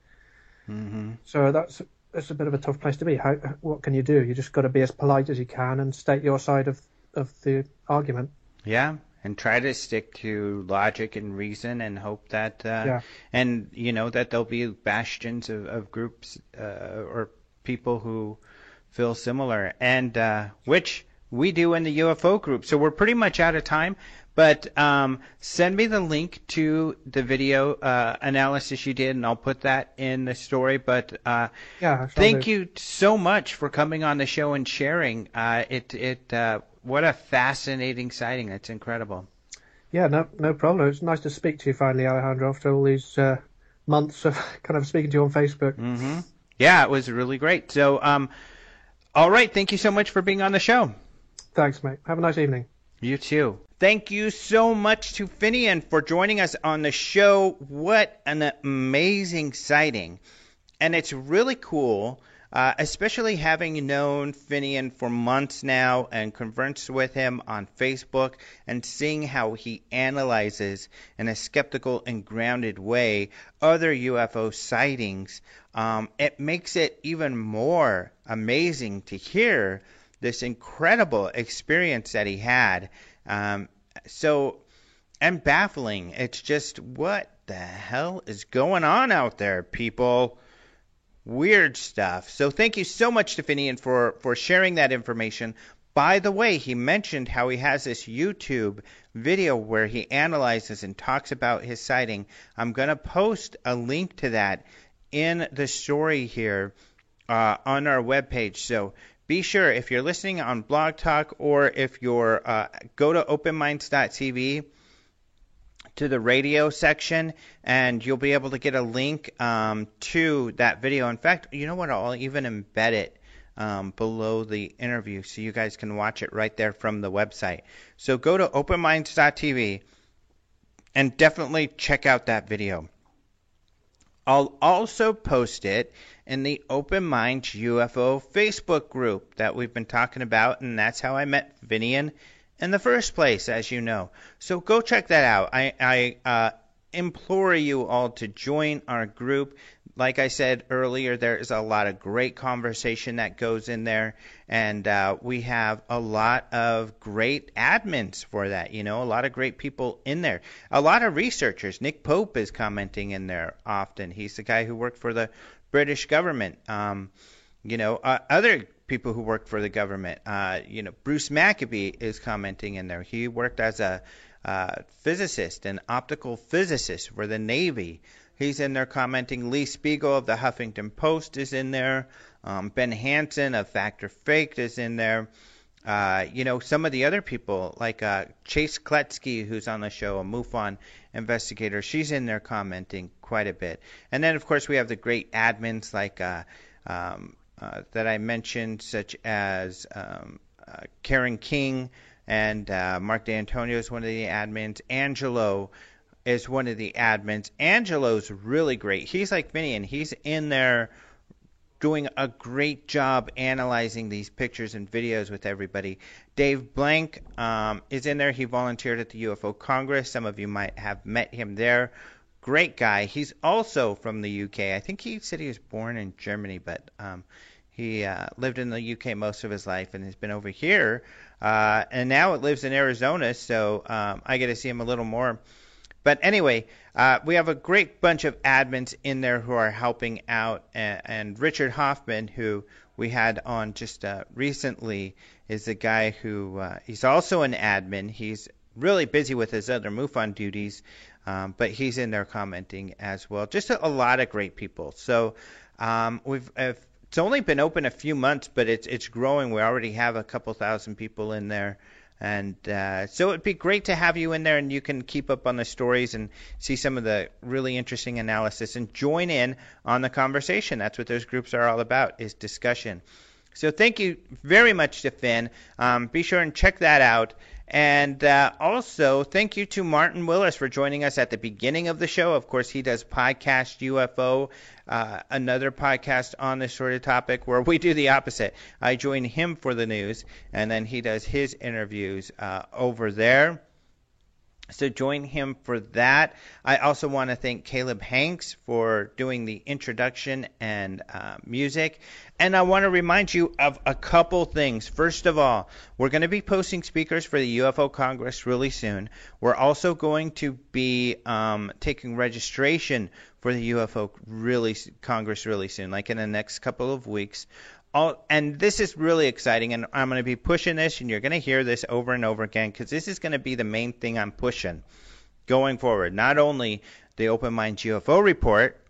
Mm-hmm. So that's a bit of a tough place to be. What can you do? You just got to be as polite as you can and state your side of the argument. Yeah, and try to stick to logic and reason, and hope that, Yeah. and that there'll be bastions of groups or people who feel similar, and which we do in the UFO group. So we're pretty much out of time, but send me the link to the video analysis you did, and I'll put that in the story. But thank you so much for coming on the show and sharing. What a fascinating sighting. That's incredible. Yeah, no problem. It's nice to speak to you finally, Alejandro, after all these months of kind of speaking to you on Facebook. Mm-hmm. Yeah, it was really great. So, all right. Thank you so much for being on the show. Thanks, mate. Have a nice evening. You too. Thank you so much to Finian for joining us on the show. What an amazing sighting. And it's really cool, especially having known Finian for months now and conversed with him on Facebook and seeing how he analyzes in a skeptical and grounded way other UFO sightings. It makes it even more amazing to hear this incredible experience that he had. And baffling. It's just, what the hell is going on out there, people? Weird stuff. So thank you so much to Finian for sharing that information. By the way, he mentioned how he has this YouTube video where he analyzes and talks about his sighting. I'm going to post a link to that in the story here on our webpage. So be sure, if you're listening on Blog Talk, or if you're go to openminds.tv to the radio section, and you'll be able to get a link to that video. In fact, you know what? I'll even embed it below the interview so you guys can watch it right there from the website. So go to openminds.tv and definitely check out that video. I'll also post it in the Open Minds UFO Facebook group that we've been talking about, and that's how I met Finian in the first place, as you know. So go check that out. I implore you all to join our group. Like I said earlier, there is a lot of great conversation that goes in there, and we have a lot of great admins for that, a lot of great people in there. A lot of researchers. Nick Pope is commenting in there often. He's the guy who worked for the British government. Other people who worked for the government. Bruce Maccabee is commenting in there. He worked as a physicist, an optical physicist for the Navy. He's in there commenting. Lee Spiegel of the Huffington Post is in there. Ben Hansen of Fact or Faked is in there. Some of the other people, like Chase Kletsky, who's on the show, a MUFON investigator, she's in there commenting quite a bit. And then, of course, we have the great admins like that I mentioned, such as Karen King, and Mark D'Antonio is one of the admins. Angelo is one of the admins. Angelo's really great. He's like Finian. He's in there doing a great job analyzing these pictures and videos with everybody. Dave Blank is in there. He volunteered at the UFO Congress. Some of you might have met him there. Great guy. He's also from the UK. I think he said he was born in Germany, but he lived in the UK most of his life and has been over here. And now it lives in Arizona, so I get to see him a little more. But anyway, we have a great bunch of admins in there who are helping out. And Richard Hoffman, who we had on just recently, is the guy who he's also an admin. He's really busy with his other MUFON duties, but he's in there commenting as well. Just a lot of great people. So it's only been open a few months, but it's growing. We already have a couple thousand people in there. And so it'd be great to have you in there, and you can keep up on the stories and see some of the really interesting analysis and join in on the conversation. That's what those groups are all about, is discussion. So thank you very much to Finn. Be sure and check that out. And also, thank you to Martin Willis for joining us at the beginning of the show. Of course, he does Podcast UFO, another podcast on this sort of topic where we do the opposite. I join him for the news, and then he does his interviews over there. So join him for that. I also want to thank Caleb Hanks for doing the introduction and music. And I want to remind you of a couple things. First of all, we're going to be posting speakers for the UFO Congress really soon. We're also going to be taking registration for the UFO Congress really soon, like in the next couple of weeks. And this is really exciting, and I'm going to be pushing this, and you're going to hear this over and over again, because this is going to be the main thing I'm pushing going forward. Not only the Open Minds UFO report,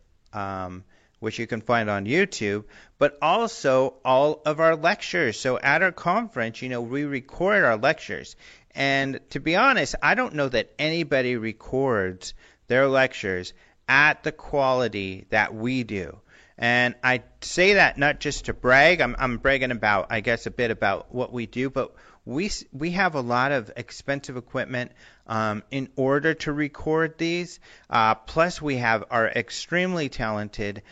which you can find on YouTube, but also all of our lectures. So at our conference, we record our lectures. And to be honest, I don't know that anybody records their lectures at the quality that we do. And I say that not just to brag. I'm bragging about, I guess, a bit about what we do, but we have a lot of expensive equipment in order to record these. Plus, we have our extremely talented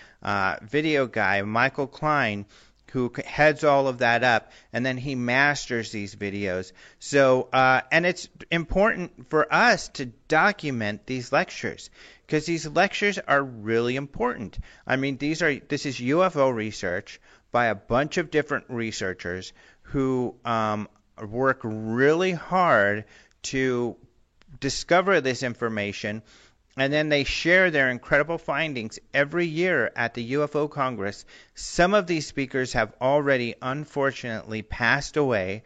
video guy, Michael Klein, who heads all of that up, and then he masters these videos. So, and it's important for us to document these lectures, because these lectures are really important. I mean, this is UFO research by a bunch of different researchers who work really hard to discover this information, and then they share their incredible findings every year at the UFO Congress. Some of these speakers have already, unfortunately, passed away.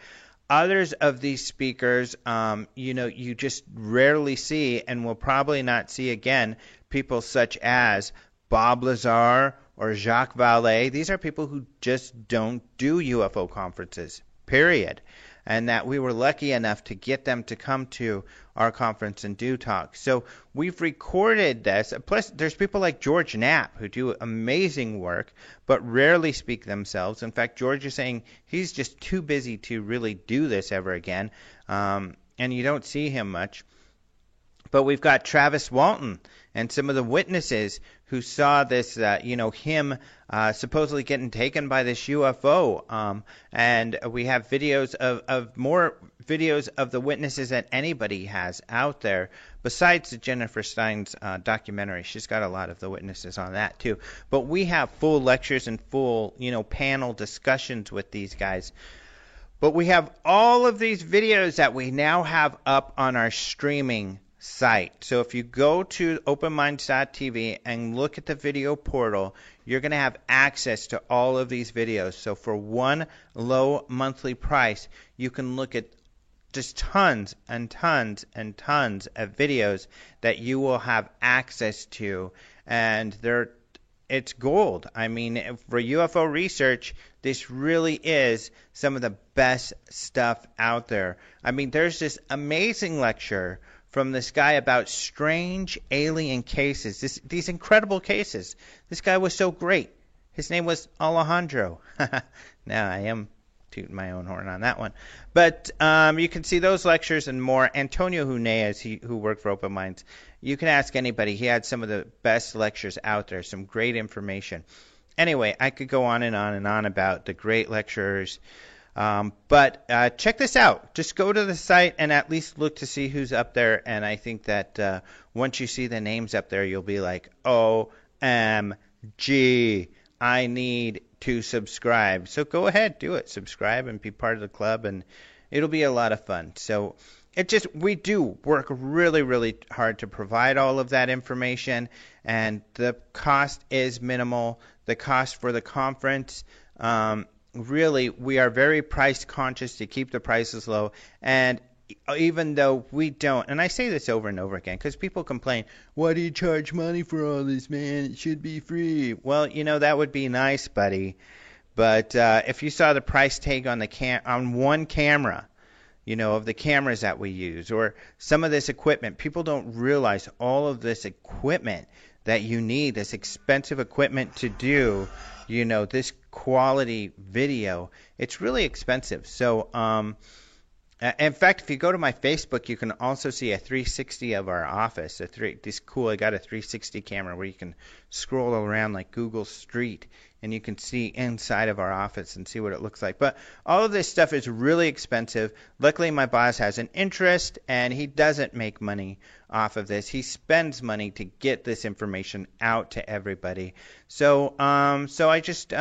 Others of these speakers, you just rarely see, and will probably not see again, people such as Bob Lazar or Jacques Vallée. These are people who just don't do UFO conferences, period. And that we were lucky enough to get them to come to our conference and do talk. So we've recorded this. Plus, there's people like George Knapp who do amazing work, but rarely speak themselves. In fact, George is saying he's just too busy to really do this ever again, and you don't see him much. But we've got Travis Walton and some of the witnesses who saw this, him supposedly getting taken by this UFO. And we have videos of more videos of the witnesses that anybody has out there, besides the Jennifer Stein's documentary. She's got a lot of the witnesses on that too. But we have full lectures and full, panel discussions with these guys. But we have all of these videos that we now have up on our streaming site. So if you go to openminds.tv and look at the video portal, you're going to have access to all of these videos. So for one low monthly price, you can look at just tons and tons and tons of videos that you will have access to, and it's gold. I mean, for UFO research, this really is some of the best stuff out there. I mean, there's this amazing lecture from this guy about strange alien cases, these incredible cases. This guy was so great. His name was Alejandro. Now I am tooting my own horn on that one. But you can see those lectures and more. Antonio Huneas, who worked for Open Minds, you can ask anybody. He had some of the best lectures out there, some great information. Anyway, I could go on and on and on about the great lecturers. But check this out. Just go to the site and at least look to see who's up there. And I think that once you see the names up there, you'll be like, OMG, I need to subscribe. So go ahead, do it. Subscribe and be part of the club, and it'll be a lot of fun. So we do work really, really hard to provide all of that information, and the cost is minimal. The cost for the conference, really, we are very price conscious to keep the prices low. And even though we don't, and I say this over and over again, because people complain, why do you charge money for all this, man? It should be free. Well, that would be nice, buddy. But if you saw the price tag on on one camera, of the cameras that we use, or some of this equipment, people don't realize all of this equipment that you need, this expensive equipment to do, this quality video. It's really expensive. So, in fact, if you go to my Facebook, you can also see a 360 of our office. I got a 360 camera where you can scroll around like Google Street and you can see inside of our office and see what it looks like. But all of this stuff is really expensive. Luckily, my boss has an interest, and he doesn't make money off of this. He spends money to get this information out to everybody. So I just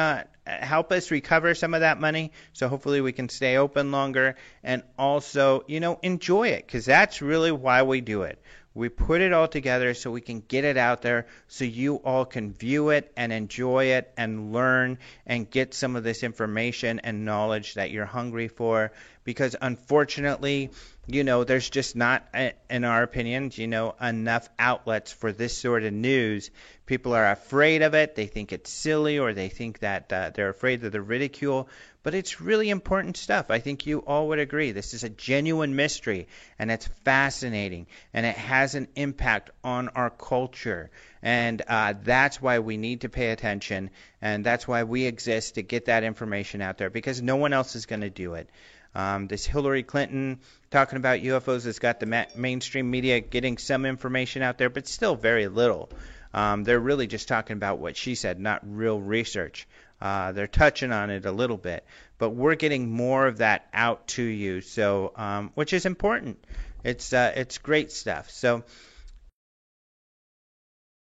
help us recover some of that money, so hopefully we can stay open longer, and also, enjoy it, because that's really why we do it. We put it all together so we can get it out there so you all can view it and enjoy it and learn and get some of this information and knowledge that you're hungry for. Because unfortunately, there's just not, in our opinions, enough outlets for this sort of news. People are afraid of it. They think it's silly, or they think that they're afraid of the ridicule. But it's really important stuff. I think you all would agree. This is a genuine mystery, and it's fascinating, and it has an impact on our culture. And that's why we need to pay attention, and that's why we exist, to get that information out there, because no one else is going to do it. This Hillary Clinton talking about UFOs has got the mainstream media getting some information out there, but still very little. They're really just talking about what she said, not real research. They're touching on it a little bit, but we're getting more of that out to you, so which is important. It's great stuff. So